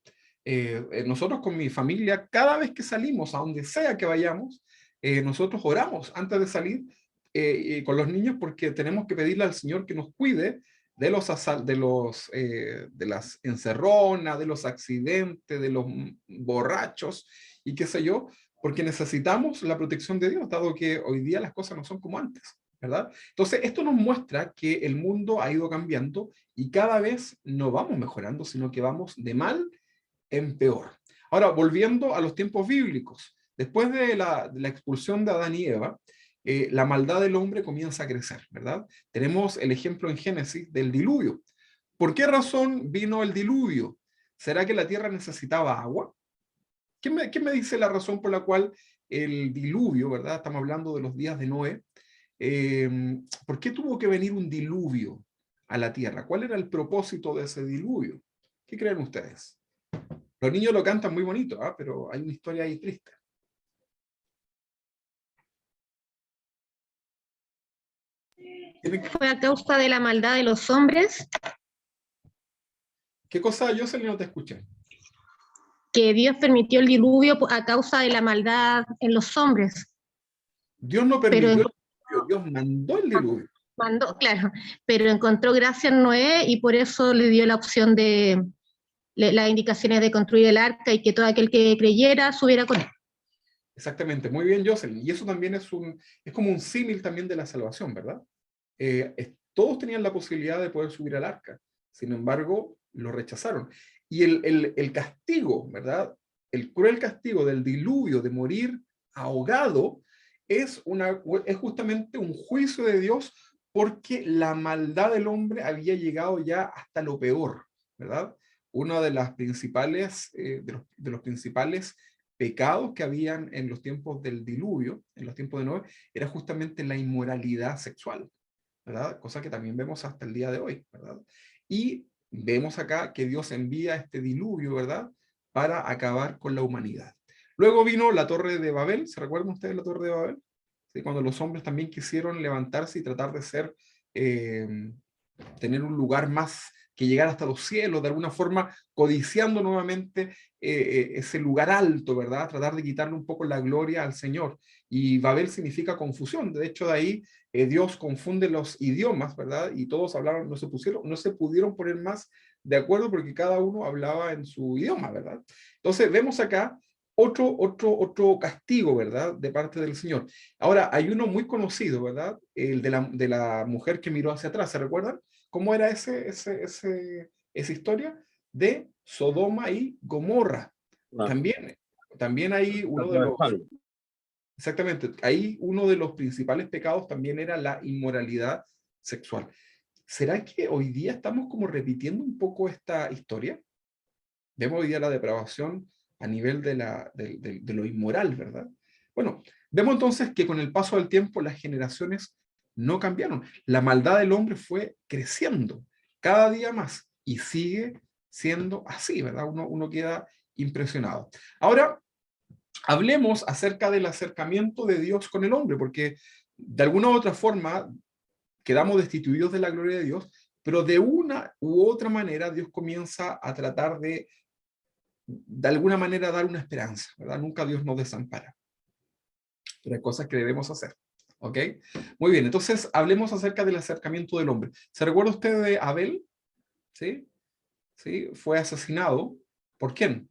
Nosotros con mi familia, cada vez que salimos, a donde sea que vayamos, nosotros oramos antes de salir con los niños porque tenemos que pedirle al Señor que nos cuide de de las encerronas, de los accidentes, de los borrachos y qué sé yo, porque necesitamos la protección de Dios, dado que hoy día las cosas no son como antes, ¿verdad? Entonces, esto nos muestra que el mundo ha ido cambiando y cada vez no vamos mejorando, sino que vamos de mal en peor. Ahora, volviendo a los tiempos bíblicos, después de la expulsión de Adán y Eva, la maldad del hombre comienza a crecer, ¿verdad? Tenemos el ejemplo en Génesis del diluvio. ¿Por qué razón vino el diluvio? ¿Será que la tierra necesitaba agua? ¿Qué me dice la razón por la cual el diluvio, ¿verdad? Estamos hablando de los días de Noé. ¿Por qué tuvo que venir un diluvio a la tierra? ¿Cuál era el propósito de ese diluvio? ¿Qué creen ustedes? Los niños lo cantan muy bonito, ¿eh? Pero hay una historia ahí triste. Fue a causa de la maldad de los hombres ¿Qué cosa, Jocelyn, no te escuché? que Dios permitió el diluvio a causa de la maldad en los hombres. Dios no Pero permitió el diluvio, Dios mandó el diluvio. mandó, claro, pero encontró gracia en Noé y por eso le dio la opción de las indicaciones de construir el arca y que todo aquel que creyera subiera con él. Exactamente, muy bien, Jocelyn. Y eso también es como un símil también de la salvación, ¿verdad? Todos tenían la posibilidad de poder subir al arca, sin embargo, lo rechazaron. Y el castigo, ¿verdad? El cruel castigo del diluvio, de morir ahogado, es justamente un juicio de Dios porque la maldad del hombre había llegado ya hasta lo peor, ¿verdad? Uno de las principales, de los principales pecados que habían en los tiempos del diluvio, en los tiempos de Noé, era justamente la inmoralidad sexual, ¿verdad? Cosa que también vemos hasta el día de hoy, ¿verdad? Y vemos acá que Dios envía este diluvio, ¿verdad? Para acabar con la humanidad. Luego vino la Torre de Babel, ¿se recuerdan ustedes la Torre de Babel? ¿Sí? Cuando los hombres también quisieron levantarse y tratar de ser tener un lugar más, que llegar hasta los cielos, de alguna forma codiciando nuevamente ese lugar alto, ¿verdad? Tratar de quitarle un poco la gloria al Señor. Y Babel significa confusión. De hecho, de ahí Dios confunde los idiomas, ¿verdad? Y todos hablaban, no se pudieron poner más de acuerdo porque cada uno hablaba en su idioma, ¿verdad? Entonces vemos acá otro castigo, ¿verdad? De parte del Señor. Ahora, hay uno muy conocido, ¿verdad? El de la mujer que miró hacia atrás, ¿se recuerdan? ¿Cómo era esa historia? De Sodoma y Gomorra. También hay uno de los... Exactamente, ahí uno de los principales pecados también era la inmoralidad sexual. ¿Será que hoy día estamos como repitiendo un poco esta historia? Vemos hoy día la depravación a nivel de lo inmoral, ¿verdad? Bueno, vemos entonces que con el paso del tiempo las generaciones no cambiaron. La maldad del hombre fue creciendo cada día más y sigue siendo así, ¿verdad? Uno queda impresionado. Ahora, hablemos acerca del acercamiento de Dios con el hombre, porque de alguna u otra forma quedamos destituidos de la gloria de Dios, pero de una u otra manera Dios comienza a tratar de alguna manera dar una esperanza, ¿verdad? Nunca Dios nos desampara. Pero hay cosas que debemos hacer, ¿ok? Muy bien, entonces hablemos acerca del acercamiento del hombre. ¿Se recuerda usted de Abel? ¿Sí? ¿Sí? Fue asesinado. ¿Por quién?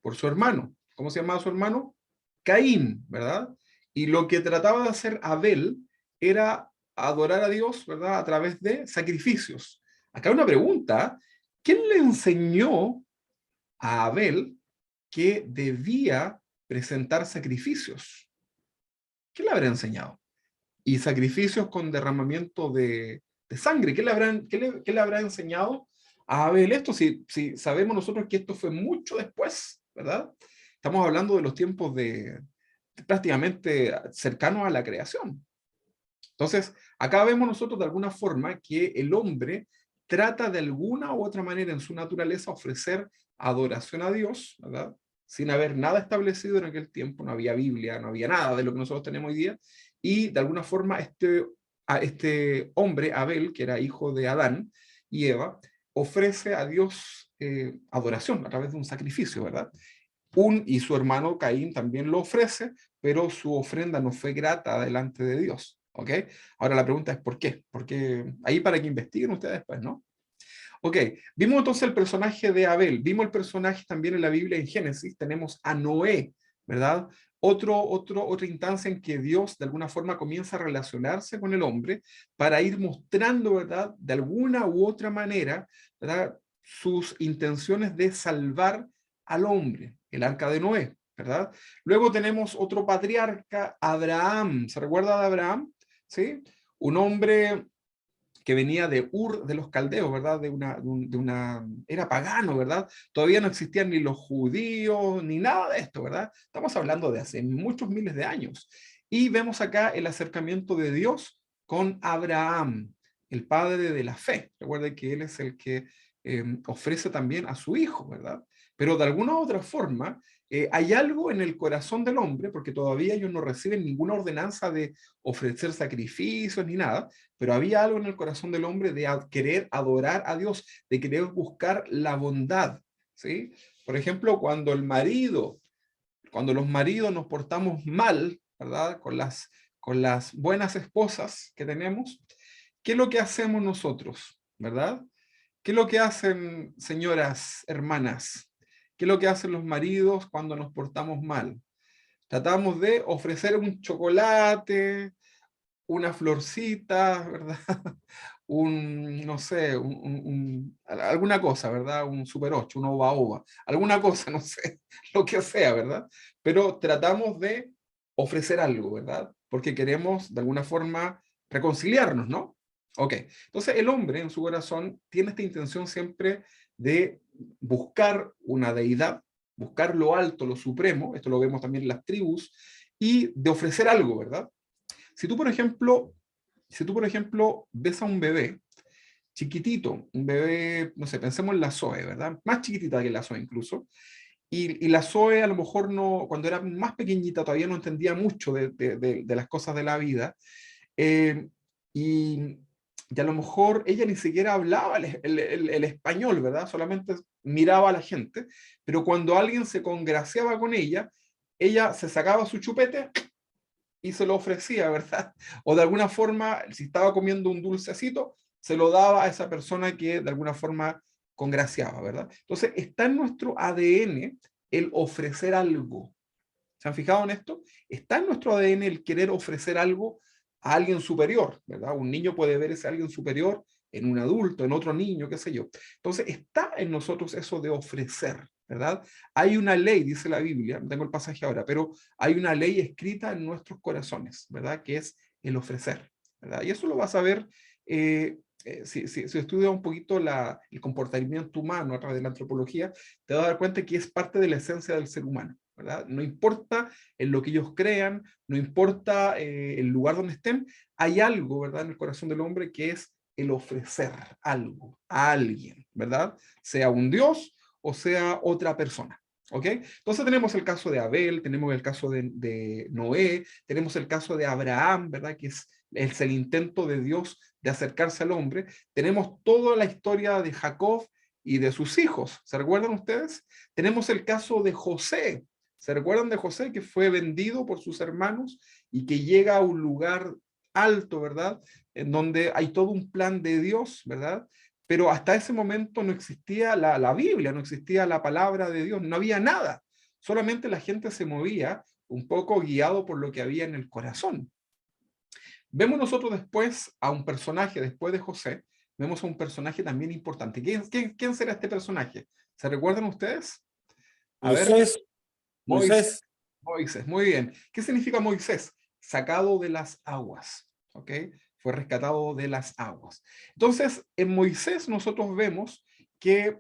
Por su hermano. ¿Cómo se llamaba su hermano? Caín, ¿verdad? Y lo que trataba de hacer Abel era adorar a Dios, ¿verdad? A través de sacrificios. Acá hay una pregunta. ¿Quién le enseñó a Abel que debía presentar sacrificios? ¿Qué le habrá enseñado? Y sacrificios con derramamiento de sangre. ¿Qué le habrá enseñado a Abel esto? Si sabemos nosotros que esto fue mucho después, ¿verdad? Estamos hablando de los tiempos de prácticamente cercanos a la creación. Entonces, acá vemos nosotros de alguna forma que el hombre trata de alguna u otra manera en su naturaleza ofrecer adoración a Dios, ¿verdad? Sin haber nada establecido en aquel tiempo, no había Biblia, no había nada de lo que nosotros tenemos hoy día, y de alguna forma este hombre, Abel, que era hijo de Adán y Eva, ofrece a Dios adoración a través de un sacrificio, ¿verdad? Y su hermano Caín también lo ofrece, pero su ofrenda no fue grata delante de Dios. ¿Ok? Ahora la pregunta es ¿por qué? Porque ahí para que investiguen ustedes después, ¿no? Ok, vimos entonces el personaje de Abel, vimos el personaje también en la Biblia en Génesis, tenemos a Noé, ¿verdad? Otra instancia en que Dios de alguna forma comienza a relacionarse con el hombre para ir mostrando, ¿verdad? De alguna u otra manera, ¿verdad? Sus intenciones de salvar al hombre, el arca de Noé, ¿verdad? Luego tenemos otro patriarca, Abraham, ¿se recuerda de Abraham? ¿Sí? Un hombre que venía de Ur de los caldeos, ¿verdad? Era pagano, ¿verdad? Todavía no existían ni los judíos, ni nada de esto, ¿verdad? Estamos hablando de hace muchos miles de años. Y vemos acá el acercamiento de Dios con Abraham, el padre de la fe. Recuerden que él es el que ofrece también a su hijo, ¿verdad? Pero de alguna u otra forma, hay algo en el corazón del hombre, porque todavía ellos no reciben ninguna ordenanza de ofrecer sacrificios ni nada, pero había algo en el corazón del hombre de querer adorar a Dios, de querer buscar la bondad, ¿sí? Por ejemplo, cuando los maridos nos portamos mal, ¿verdad? Con las buenas esposas que tenemos, ¿qué es lo que hacemos nosotros, verdad? ¿Qué es lo que hacen, señoras, hermanas? ¿Qué es lo que hacen los maridos cuando nos portamos mal? Tratamos de ofrecer un chocolate, una florcita, ¿verdad? No sé, alguna cosa, ¿verdad? Un Super 8, un Oba Oba, alguna cosa, no sé, lo que sea, ¿verdad? Pero tratamos de ofrecer algo, ¿verdad? Porque queremos, de alguna forma, reconciliarnos, ¿no? Ok, entonces el hombre en su corazón tiene esta intención siempre de buscar una deidad, buscar lo alto, lo supremo, esto lo vemos también en las tribus, y de ofrecer algo, ¿verdad? Si tú, por ejemplo, ves a un bebé chiquitito, un bebé, no sé, pensemos en la Zoe, ¿verdad? Más chiquitita que la Zoe incluso, y la Zoe a lo mejor no, cuando era más pequeñita todavía no entendía mucho de las cosas de la vida, y y a lo mejor ella ni siquiera hablaba el español, ¿verdad? Solamente miraba a la gente, pero cuando alguien se congraciaba con ella se sacaba su chupete y se lo ofrecía, ¿verdad? O de alguna forma, si estaba comiendo un dulcecito, se lo daba a esa persona que de alguna forma congraciaba, ¿verdad? Entonces, está en nuestro ADN el ofrecer algo. ¿Se han fijado en esto? Está en nuestro ADN el querer ofrecer algo a alguien superior, ¿verdad? Un niño puede ver ese alguien superior en un adulto, en otro niño, qué sé yo. Entonces, está en nosotros eso de ofrecer, ¿verdad? Hay una ley, dice la Biblia, no tengo el pasaje ahora, pero hay una ley escrita en nuestros corazones, ¿verdad? Que es el ofrecer, ¿verdad? Y eso lo vas a ver si estudias un poquito el comportamiento humano a través de la antropología, te vas a dar cuenta que es parte de la esencia del ser humano, ¿verdad? No importa en lo que ellos crean, no importa el lugar donde estén, hay algo, ¿verdad? En el corazón del hombre que es el ofrecer algo a alguien, ¿verdad? Sea un Dios o sea otra persona. ¿Ok? Entonces tenemos el caso de Abel, tenemos el caso de Noé, tenemos el caso de Abraham, ¿verdad? Que es el intento de Dios de acercarse al hombre. Tenemos toda la historia de Jacob y de sus hijos. ¿Se recuerdan ustedes? Tenemos el caso de José. ¿Se recuerdan de José que fue vendido por sus hermanos y que llega a un lugar alto, ¿verdad? En donde hay todo un plan de Dios, ¿verdad? Pero hasta ese momento no existía la Biblia, no existía la palabra de Dios, no había nada. Solamente la gente se movía un poco guiado por lo que había en el corazón. Vemos nosotros después a un personaje, después de José, vemos a un personaje también importante. ¿Quién será este personaje? ¿Se recuerdan ustedes? A ver, Moisés. Moisés, muy bien. ¿Qué significa Moisés? Sacado de las aguas, ¿ok? Fue rescatado de las aguas. Entonces, en Moisés nosotros vemos que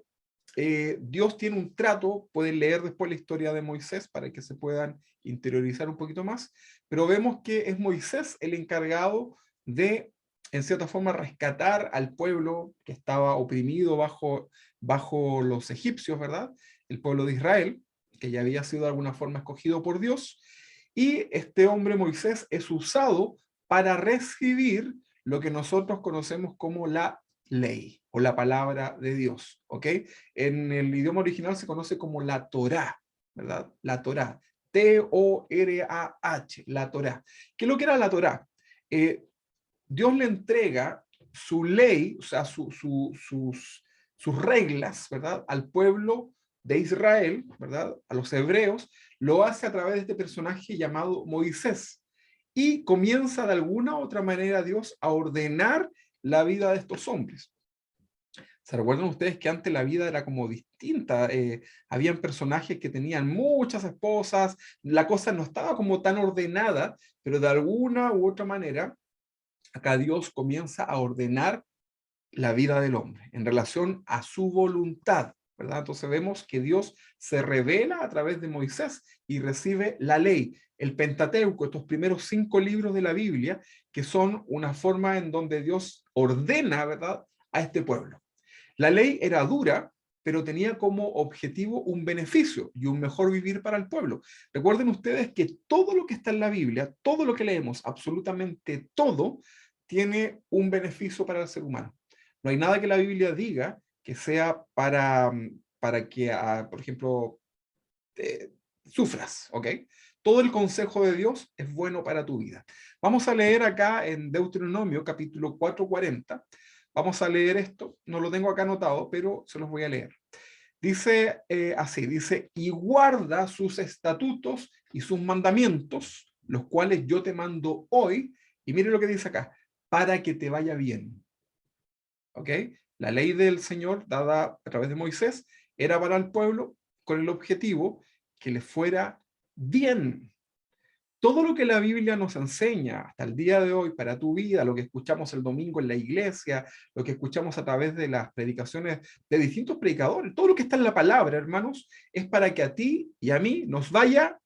Dios tiene un trato, pueden leer después la historia de Moisés para que se puedan interiorizar un poquito más, pero vemos que es Moisés el encargado de, en cierta forma, rescatar al pueblo que estaba oprimido bajo los egipcios, ¿verdad? El pueblo de Israel, que ya había sido de alguna forma escogido por Dios, y este hombre Moisés es usado para recibir lo que nosotros conocemos como la ley o la palabra de Dios, ¿ok? En el idioma original se conoce como la Torá, ¿verdad? La Torá, T-O-R-A-H, la Torá. ¿Qué es lo que era la Torá? Dios le entrega su ley, o sea, sus reglas, ¿verdad? Al pueblo de Israel, ¿verdad? A los hebreos, lo hace a través de este personaje llamado Moisés. Y comienza de alguna u otra manera Dios a ordenar la vida de estos hombres. ¿Se recuerdan ustedes que antes la vida era como distinta? Habían personajes que tenían muchas esposas, la cosa no estaba como tan ordenada, pero de alguna u otra manera, acá Dios comienza a ordenar la vida del hombre en relación a su voluntad, ¿verdad? Entonces vemos que Dios se revela a través de Moisés y recibe la ley, el Pentateuco, estos primeros 5 libros de la Biblia, que son una forma en donde Dios ordena, ¿verdad?, a este pueblo. La ley era dura, pero tenía como objetivo un beneficio y un mejor vivir para el pueblo. Recuerden ustedes que todo lo que está en la Biblia, todo lo que leemos, absolutamente todo, tiene un beneficio para el ser humano. No hay nada que la Biblia diga que sea para que, por ejemplo, sufras, ¿ok? Todo el consejo de Dios es bueno para tu vida. Vamos a leer acá en Deuteronomio, capítulo 4:40. Vamos a leer esto, no lo tengo acá anotado, pero se los voy a leer. Dice así, dice, y guarda sus estatutos y sus mandamientos, los cuales yo te mando hoy, y mire lo que dice acá, para que te vaya bien. ¿Ok? La ley del Señor, dada a través de Moisés, era para el pueblo con el objetivo que le fuera bien. Todo lo que la Biblia nos enseña hasta el día de hoy para tu vida, lo que escuchamos el domingo en la iglesia, lo que escuchamos a través de las predicaciones de distintos predicadores, todo lo que está en la palabra, hermanos, es para que a ti y a mí nos vaya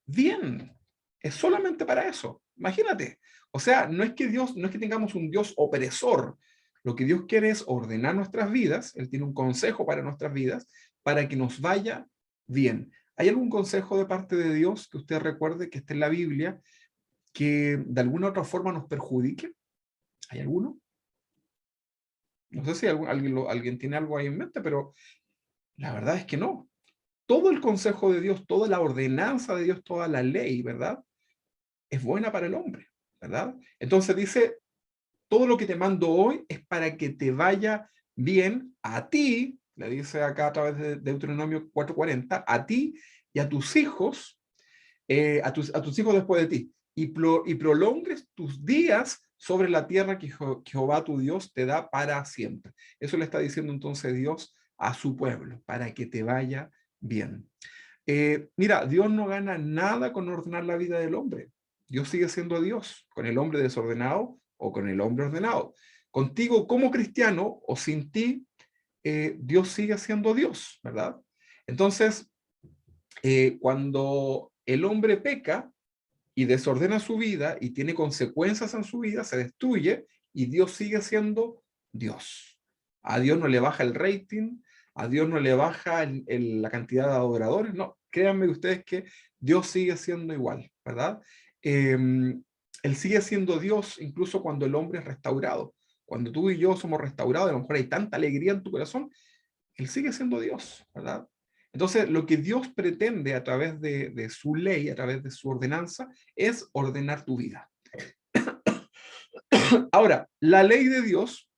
bien. Es solamente para eso. Imagínate. O sea, no es que tengamos un Dios opresor. Lo que Dios quiere es ordenar nuestras vidas. Él tiene un consejo para nuestras vidas para que nos vaya bien. ¿Hay algún consejo de parte de Dios que usted recuerde que esté en la Biblia que de alguna u otra forma nos perjudique? ¿Hay alguno? No sé si alguien tiene algo ahí en mente, pero la verdad es que no. Todo el consejo de Dios, toda la ordenanza de Dios, toda la ley, ¿verdad? Es buena para el hombre, ¿verdad? Entonces dice, todo lo que te mando hoy es para que te vaya bien a ti, le dice acá a través de Deuteronomio 4:40, a ti y a tus hijos, a tus hijos después de ti, y prolongues tus días sobre la tierra que Jehová tu Dios te da para siempre. Eso le está diciendo entonces Dios a su pueblo, para que te vaya bien. Mira, Dios no gana nada con ordenar la vida del hombre. Dios sigue siendo Dios, con el hombre desordenado o con el hombre ordenado. Contigo como cristiano o sin ti, Dios sigue siendo Dios, ¿verdad? Entonces, cuando el hombre peca y desordena su vida y tiene consecuencias en su vida, se destruye y Dios sigue siendo Dios. A Dios no le baja el rating, a Dios no le baja la cantidad de adoradores, no, créanme ustedes que Dios sigue siendo igual, ¿verdad? Él sigue siendo Dios incluso cuando el hombre es restaurado. Cuando tú y yo somos restaurados, a lo mejor hay tanta alegría en tu corazón, Él sigue siendo Dios, ¿verdad? Entonces, lo que Dios pretende a través de su ley, a través de su ordenanza, es ordenar tu vida. Ahora, la ley de Dios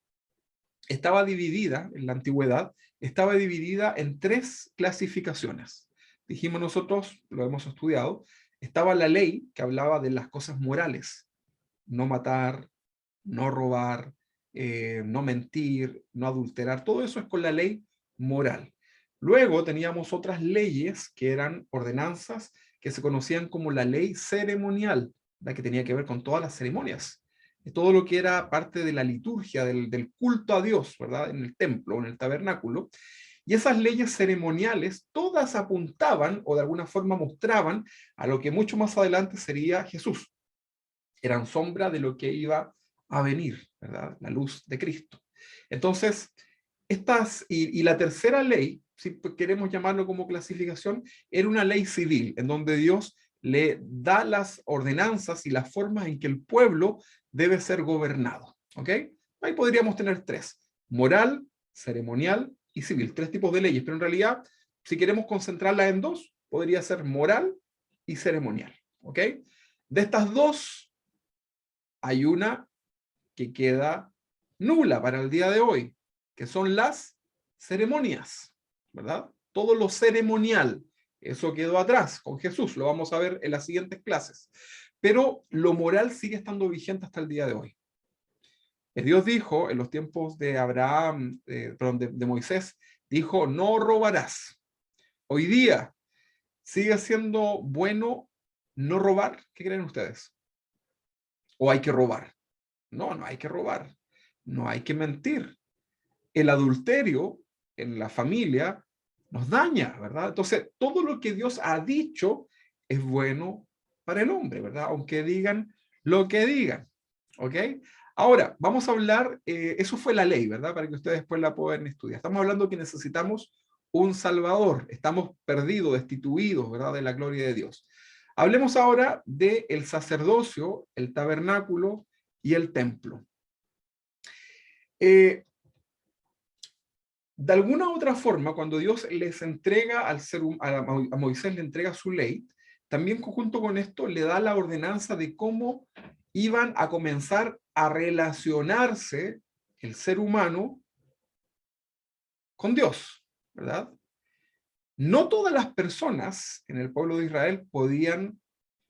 estaba dividida, en la antigüedad, estaba dividida en 3 clasificaciones. Dijimos nosotros, lo hemos estudiado, estaba la ley que hablaba de las cosas morales, no matar, no robar, no mentir, no adulterar, todo eso es con la ley moral. Luego teníamos otras leyes que eran ordenanzas que se conocían como la ley ceremonial, la que tenía que ver con todas las ceremonias, todo lo que era parte de la liturgia, del culto a Dios, ¿verdad? En el templo, en el tabernáculo. Y esas leyes ceremoniales todas apuntaban o de alguna forma mostraban a lo que mucho más adelante sería Jesús. Eran sombra de lo que iba a venir, ¿verdad? La luz de Cristo. Entonces, y la tercera ley, si queremos llamarlo como clasificación, era una ley civil, en donde Dios le da las ordenanzas y las formas en que el pueblo debe ser gobernado. ¿Ok? Ahí podríamos tener 3: moral, ceremonial y civil. 3 tipos de leyes, pero en realidad, si queremos concentrarlas en 2, podría ser moral y ceremonial. ¿Ok? De estas 2, hay una que queda nula para el día de hoy, que son las ceremonias, ¿verdad? Todo lo ceremonial, eso quedó atrás con Jesús, lo vamos a ver en las siguientes clases. Pero lo moral sigue estando vigente hasta el día de hoy. Dios dijo en los tiempos de Abraham, de Moisés, dijo, no robarás. Hoy día, ¿sigue siendo bueno no robar? ¿Qué creen ustedes? ¿O hay que robar? No, no hay que robar. No hay que mentir. El adulterio en la familia nos daña, ¿verdad? Entonces, todo lo que Dios ha dicho es bueno para el hombre, ¿verdad? Aunque digan lo que digan, ¿ok? Ahora, vamos a hablar, eso fue la ley, ¿verdad? Para que ustedes después la puedan estudiar. Estamos hablando que necesitamos un Salvador. Estamos perdidos, destituidos, ¿verdad? De la gloria de Dios. Hablemos ahora del sacerdocio, el tabernáculo y el templo. De alguna u otra forma, cuando Dios les entrega a Moisés le entrega su ley, también junto con esto le da la ordenanza de cómo iban a comenzar a relacionarse el ser humano con Dios, ¿verdad? No todas las personas en el pueblo de Israel podían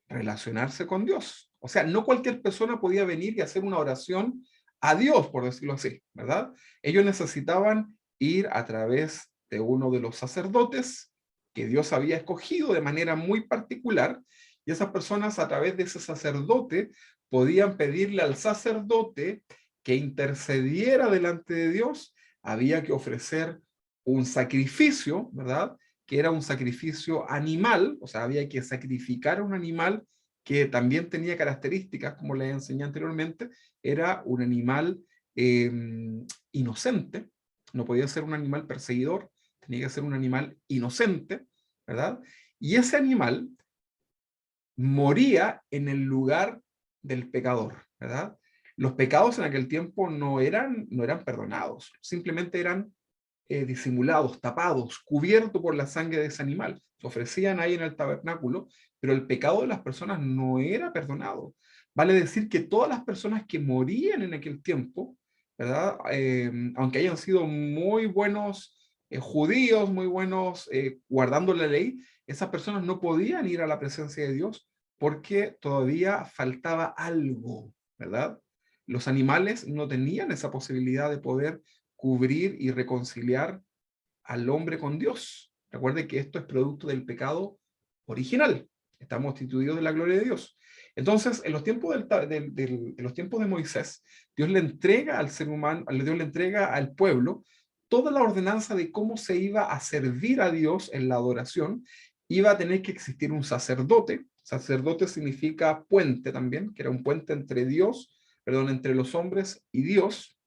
relacionarse con Dios. O sea, no cualquier persona podía venir y hacer una oración a Dios, por decirlo así, ¿verdad? Ellos necesitaban ir a través de uno de los sacerdotes que Dios había escogido de manera muy particular, y esas personas a través de ese sacerdote podían pedirle al sacerdote que intercediera delante de Dios. Había que ofrecer un sacrificio, ¿verdad? Que era un sacrificio animal, o sea, había que sacrificar a un animal que también tenía características, como les enseñé anteriormente, era un animal inocente, no podía ser un animal perseguidor, tenía que ser un animal inocente, ¿verdad? Y ese animal moría en el lugar del pecador, ¿verdad? Los pecados en aquel tiempo no eran perdonados, simplemente eran disimulados, tapados, cubiertos por la sangre de ese animal. Se ofrecían ahí en el tabernáculo, pero el pecado de las personas no era perdonado. Vale decir que todas las personas que morían en aquel tiempo, ¿verdad? Aunque hayan sido muy buenos judíos, muy buenos guardando la ley, esas personas no podían ir a la presencia de Dios porque todavía faltaba algo, ¿verdad? Los animales no tenían esa posibilidad de poder cubrir y reconciliar al hombre con Dios. Recuerden que esto es producto del pecado original. Estamos constituidos de la gloria de Dios. Entonces, en los tiempos, en los tiempos de Moisés, Dios le entrega al ser humano, Dios le entrega al pueblo toda la ordenanza de cómo se iba a servir a Dios en la adoración. Iba a tener que existir un sacerdote. Sacerdote significa puente también, que era un puente entre Dios, perdón, entre los hombres y Dios.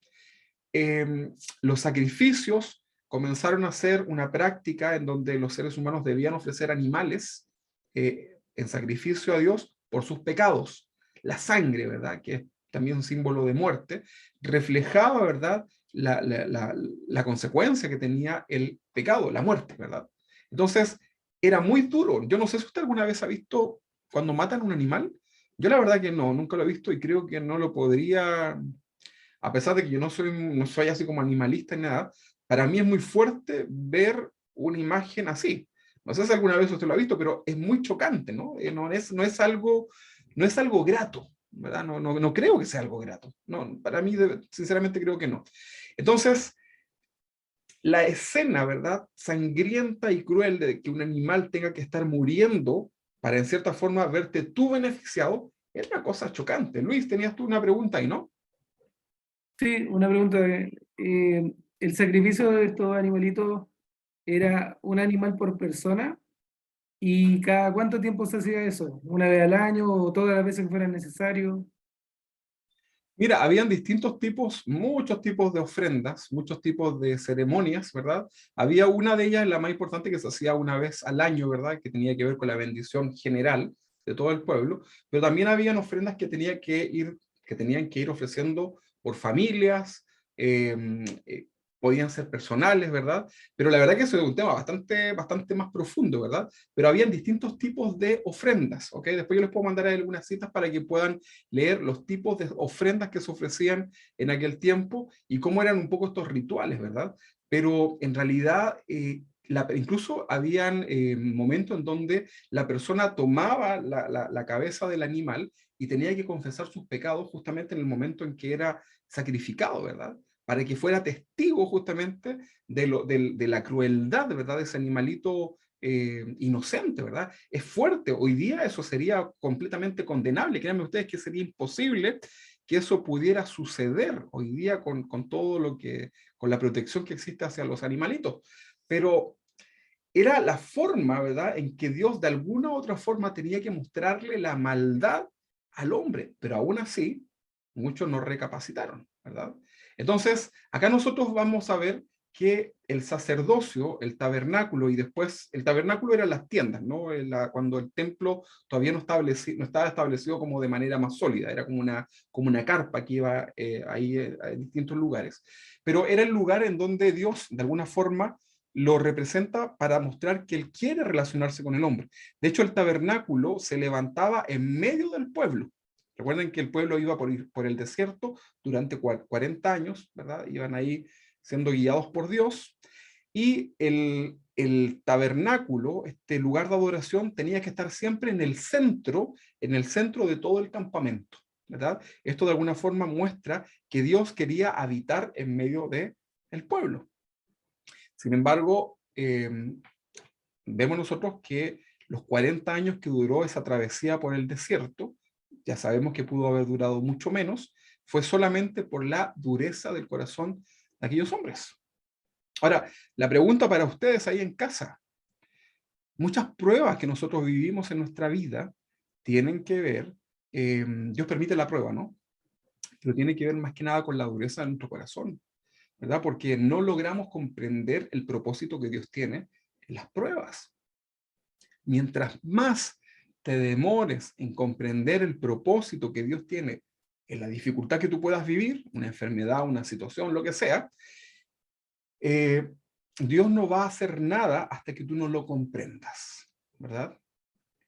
Los sacrificios comenzaron a ser una práctica en donde los seres humanos debían ofrecer animales en sacrificio a Dios por sus pecados. La sangre, ¿verdad? Que es también un símbolo de muerte, reflejaba, ¿verdad? La consecuencia que tenía el pecado, la muerte, ¿verdad? Entonces, era muy duro. Yo no sé si usted alguna vez ha visto cuando matan un animal. Yo la verdad que no, nunca lo he visto y creo que no lo podría, a pesar de que yo no soy así como animalista ni nada, para mí es muy fuerte ver una imagen así. No sé si alguna vez usted lo ha visto, pero es muy chocante, ¿no? No es algo grato, ¿verdad? No creo que sea algo grato. No, para mí, sinceramente, creo que no. Entonces, la escena, ¿verdad? Sangrienta y cruel de que un animal tenga que estar muriendo para, en cierta forma, verte tú beneficiado, es una cosa chocante. Luis, tenías tú una pregunta ahí, ¿no? Sí, una pregunta. ¿El sacrificio de estos animalitos era un animal por persona? ¿Y cada cuánto tiempo se hacía eso? ¿Una vez al año o todas las veces que fuera necesario? Mira, habían distintos tipos, muchos tipos de ofrendas, muchos tipos de ceremonias, ¿verdad? Había una de ellas, la más importante, que se hacía una vez al año, ¿verdad? Que tenía que ver con la bendición general de todo el pueblo, pero también habían ofrendas que tenían que ir ofreciendo por familias, eh, eh, podían ser personales, ¿verdad? Pero la verdad que eso es un tema bastante más profundo, ¿verdad? Pero habían distintos tipos de ofrendas, ¿ok? Después yo les puedo mandar algunas citas para que puedan leer los tipos de ofrendas que se ofrecían en aquel tiempo y cómo eran un poco estos rituales, ¿verdad? Pero en realidad, incluso habían momentos en donde la persona tomaba la cabeza del animal y tenía que confesar sus pecados justamente en el momento en que era sacrificado, ¿verdad? Para que fuera testigo justamente de la crueldad, ¿verdad? De ese animalito inocente, ¿verdad? Es fuerte. Hoy día eso sería completamente condenable. Créanme ustedes que sería imposible que eso pudiera suceder hoy día con todo con la protección que existe hacia los animalitos. Pero era la forma, ¿verdad?, en que Dios de alguna u otra forma tenía que mostrarle la maldad al hombre, pero aún así, muchos no recapacitaron, ¿verdad? Entonces, acá nosotros vamos a ver que el sacerdocio, el tabernáculo, y después, el tabernáculo eran las tiendas, ¿no? Cuando el templo todavía no estaba establecido como de manera más sólida, era como una carpa que iba ahí en distintos lugares. Pero era el lugar en donde Dios, de alguna forma, lo representa para mostrar que él quiere relacionarse con el hombre. De hecho, el tabernáculo se levantaba en medio del pueblo. Recuerden que el pueblo iba por el desierto durante 40 años, ¿verdad? Iban ahí siendo guiados por Dios. Y el tabernáculo, este lugar de adoración, tenía que estar siempre en el centro de todo el campamento, ¿verdad? Esto de alguna forma muestra que Dios quería habitar en medio del pueblo. Sin embargo, vemos nosotros que los 40 años que duró esa travesía por el desierto, ya sabemos que pudo haber durado mucho menos, fue solamente por la dureza del corazón de aquellos hombres. Ahora, la pregunta para ustedes ahí en casa, muchas pruebas que nosotros vivimos en nuestra vida tienen que ver, Dios permite la prueba, ¿no? Pero tiene que ver más que nada con la dureza de nuestro corazón, ¿verdad? Porque no logramos comprender el propósito que Dios tiene en las pruebas. Mientras más te demores en comprender el propósito que Dios tiene en la dificultad que tú puedas vivir, una enfermedad, una situación, lo que sea, Dios no va a hacer nada hasta que tú no lo comprendas, ¿verdad?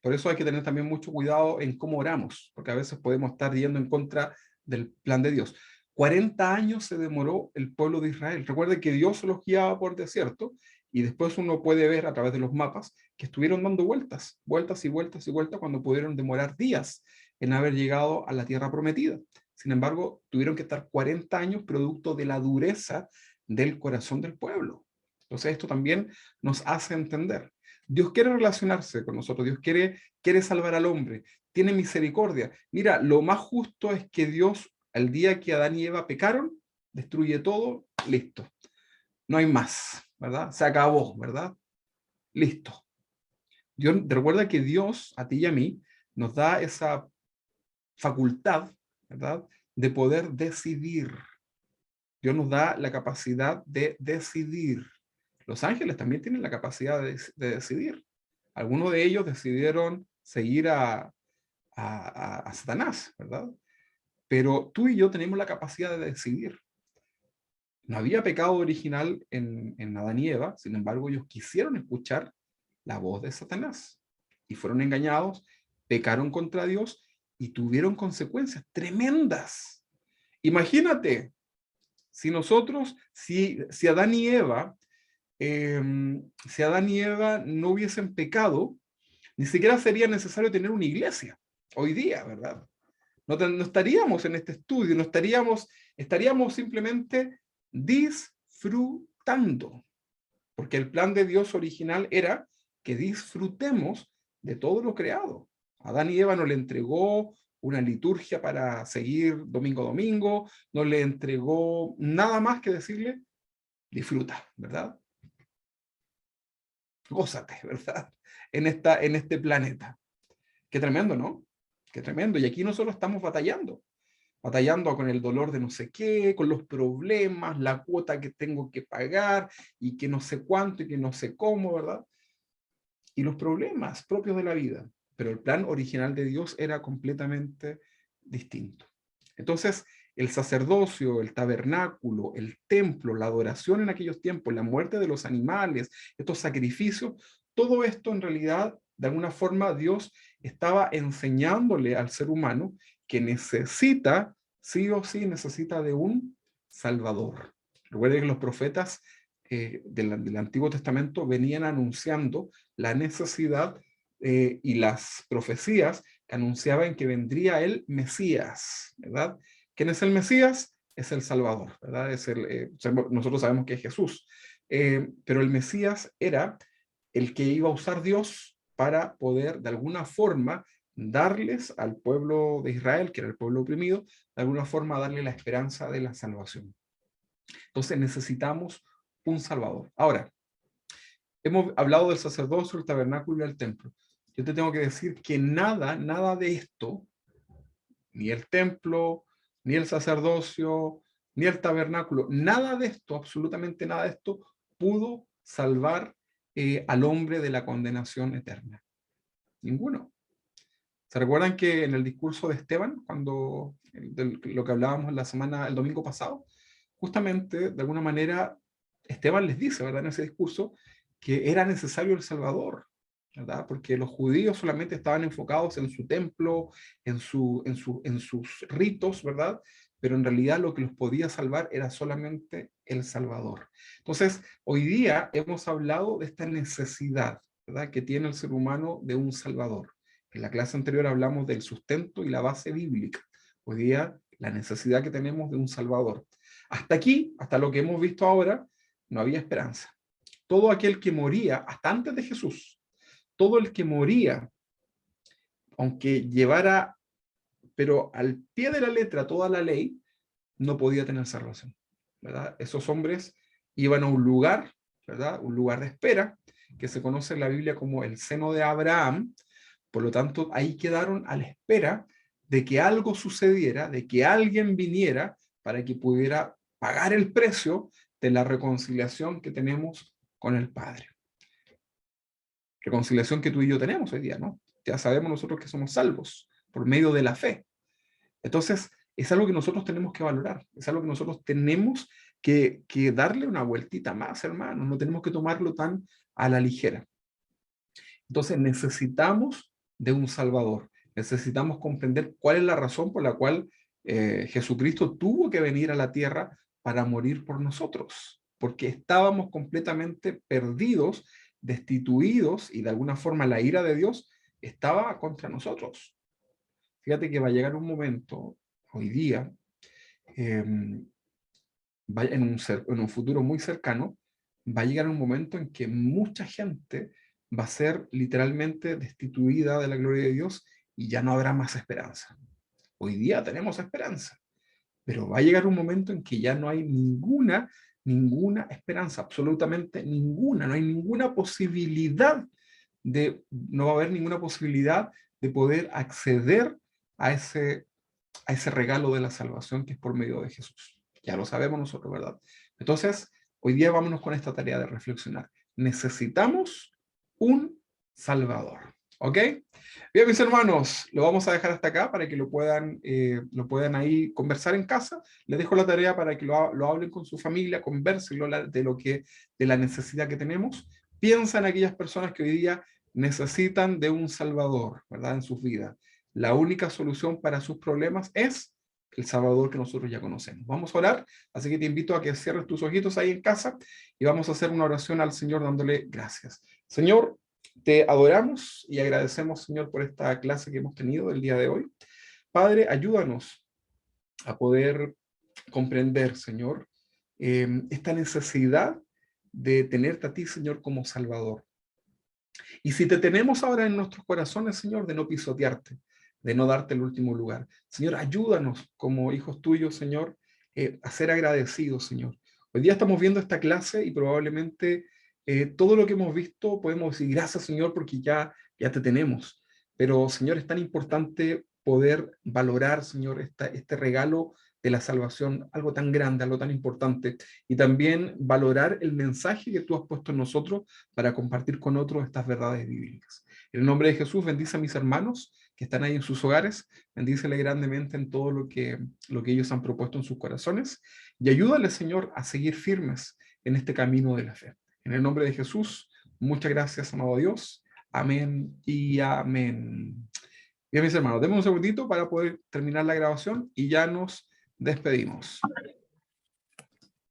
Por eso hay que tener también mucho cuidado en cómo oramos, porque a veces podemos estar yendo en contra del plan de Dios. 40 años se demoró el pueblo de Israel. Recuerde que Dios los guiaba por desierto, y después uno puede ver a través de los mapas que estuvieron dando vueltas, vueltas y vueltas y vueltas, cuando pudieron demorar días en haber llegado a la tierra prometida. Sin embargo, tuvieron que estar 40 años producto de la dureza del corazón del pueblo. Entonces esto también nos hace entender. Dios quiere relacionarse con nosotros, Dios quiere salvar al hombre, tiene misericordia. Mira, lo más justo es que Dios, al día que Adán y Eva pecaron, destruye todo, listo. No hay más, ¿verdad? Se acabó, ¿verdad? Listo. Dios, recuerda que Dios, a ti y a mí, nos da esa facultad, ¿verdad?, de poder decidir. Dios nos da la capacidad de decidir. Los ángeles también tienen la capacidad de decidir. Algunos de ellos decidieron seguir a Satanás, ¿verdad? Pero tú y yo tenemos la capacidad de decidir. No había pecado original en Adán y Eva, sin embargo, ellos quisieron escuchar la voz de Satanás y fueron engañados, pecaron contra Dios y tuvieron consecuencias tremendas. Imagínate, si nosotros, si Adán y Eva, si Adán y Eva no hubiesen pecado, ni siquiera sería necesario tener una iglesia hoy día, ¿verdad? No estaríamos en este estudio, no estaríamos simplemente disfrutando, porque el plan de Dios original era que disfrutemos de todo lo creado. Adán y Eva no le entregó una liturgia para seguir domingo a domingo, no le entregó nada más que decirle, disfruta, ¿verdad? Gózate, ¿verdad? En este planeta. Qué tremendo, ¿no? Qué tremendo. Y aquí nosotros estamos batallando con el dolor de no sé qué, con los problemas, la cuota que tengo que pagar, y que no sé cuánto, y que no sé cómo, ¿verdad? Y los problemas propios de la vida. Pero el plan original de Dios era completamente distinto. Entonces, el sacerdocio, el tabernáculo, el templo, la adoración en aquellos tiempos, la muerte de los animales, estos sacrificios, todo esto en realidad, de alguna forma, Dios estaba enseñándole al ser humano que necesita, sí o sí, necesita de un Salvador. Recuerden que los profetas del Antiguo Testamento venían anunciando la necesidad y las profecías que anunciaban que vendría el Mesías, ¿verdad? ¿Quién es el Mesías? Es el Salvador, ¿verdad? Nosotros sabemos que es Jesús, pero el Mesías era el que iba a usar Dios para poder, de alguna forma, darles al pueblo de Israel, que era el pueblo oprimido, de alguna forma darle la esperanza de la salvación. Entonces necesitamos un Salvador. Ahora, hemos hablado del sacerdocio, el tabernáculo y el templo. Yo te tengo que decir que nada de esto, ni el templo, ni el sacerdocio, ni el tabernáculo, nada de esto, absolutamente nada de esto, pudo salvar al hombre de la condenación eterna. Ninguno. ¿Se recuerdan que en el discurso de Esteban, lo que hablábamos el domingo pasado, justamente, de alguna manera, Esteban les dice, ¿verdad?, en ese discurso, que era necesario el Salvador, ¿verdad? Porque los judíos solamente estaban enfocados en su templo, en sus ritos, ¿verdad? Pero en realidad lo que los podía salvar era solamente el Salvador. Entonces, hoy día hemos hablado de esta necesidad, ¿verdad?, que tiene el ser humano de un Salvador. En la clase anterior hablamos del sustento y la base bíblica. Hoy día, la necesidad que tenemos de un Salvador. Hasta aquí, hasta lo que hemos visto ahora, no había esperanza. Todo aquel que moría, hasta antes de Jesús, todo el que moría, aunque llevara, pero al pie de la letra, toda la ley, no podía tener salvación, ¿verdad? Esos hombres iban a un lugar, ¿verdad?, un lugar de espera, que se conoce en la Biblia como el seno de Abraham. Por lo tanto, ahí quedaron a la espera de que algo sucediera, de que alguien viniera para que pudiera pagar el precio de la reconciliación que tenemos con el Padre. Reconciliación que tú y yo tenemos hoy día, ¿no? Ya sabemos nosotros que somos salvos por medio de la fe. Entonces, es algo que nosotros tenemos que valorar, es algo que nosotros tenemos que darle una vueltita más, hermanos, no tenemos que tomarlo tan a la ligera. Entonces necesitamos de un Salvador, necesitamos comprender cuál es la razón por la cual Jesucristo tuvo que venir a la tierra para morir por nosotros, porque estábamos completamente perdidos, destituidos, y de alguna forma la ira de Dios estaba contra nosotros. Fíjate que va a llegar un momento, hoy día, en un futuro muy cercano, va a llegar un momento en que mucha gente va a ser literalmente destituida de la gloria de Dios y ya no habrá más esperanza. Hoy día tenemos esperanza, pero va a llegar un momento en que ya no hay ninguna esperanza, absolutamente ninguna, no hay ninguna posibilidad no va a haber ninguna posibilidad de poder acceder a ese regalo de la salvación que es por medio de Jesús. Ya lo sabemos nosotros, ¿verdad? Entonces, hoy día vámonos con esta tarea de reflexionar. Necesitamos un Salvador. ¿Ok? Bien, mis hermanos, lo vamos a dejar hasta acá para que lo puedan ahí conversar en casa. Les dejo la tarea para que lo hablen con su familia, conversen de la necesidad que tenemos. Piensa en aquellas personas que hoy día necesitan de un Salvador, ¿verdad? En sus vidas. La única solución para sus problemas es el Salvador que nosotros ya conocemos. Vamos a orar, así que te invito a que cierres tus ojitos ahí en casa y vamos a hacer una oración al Señor dándole gracias. Señor, te adoramos y agradecemos, Señor, por esta clase que hemos tenido el día de hoy. Padre, ayúdanos a poder comprender, Señor, esta necesidad de tenerte a ti, Señor, como Salvador. Y si te tenemos ahora en nuestros corazones, Señor, de no pisotearte, de no darte el último lugar. Señor, ayúdanos como hijos tuyos, Señor, a ser agradecidos, Señor. Hoy día estamos viendo esta clase y probablemente todo lo que hemos visto podemos decir gracias, Señor, porque ya te tenemos. Pero, Señor, es tan importante poder valorar, Señor, este regalo de la salvación, algo tan grande, algo tan importante, y también valorar el mensaje que tú has puesto en nosotros para compartir con otros estas verdades bíblicas. En el nombre de Jesús, bendice a mis hermanos que están ahí en sus hogares, bendícele grandemente en todo lo que ellos han propuesto en sus corazones, y ayúdale, Señor, a seguir firmes en este camino de la fe. En el nombre de Jesús, muchas gracias, amado Dios. Amén y amén. Bien, mis hermanos, denme un segundito para poder terminar la grabación y ya nos despedimos.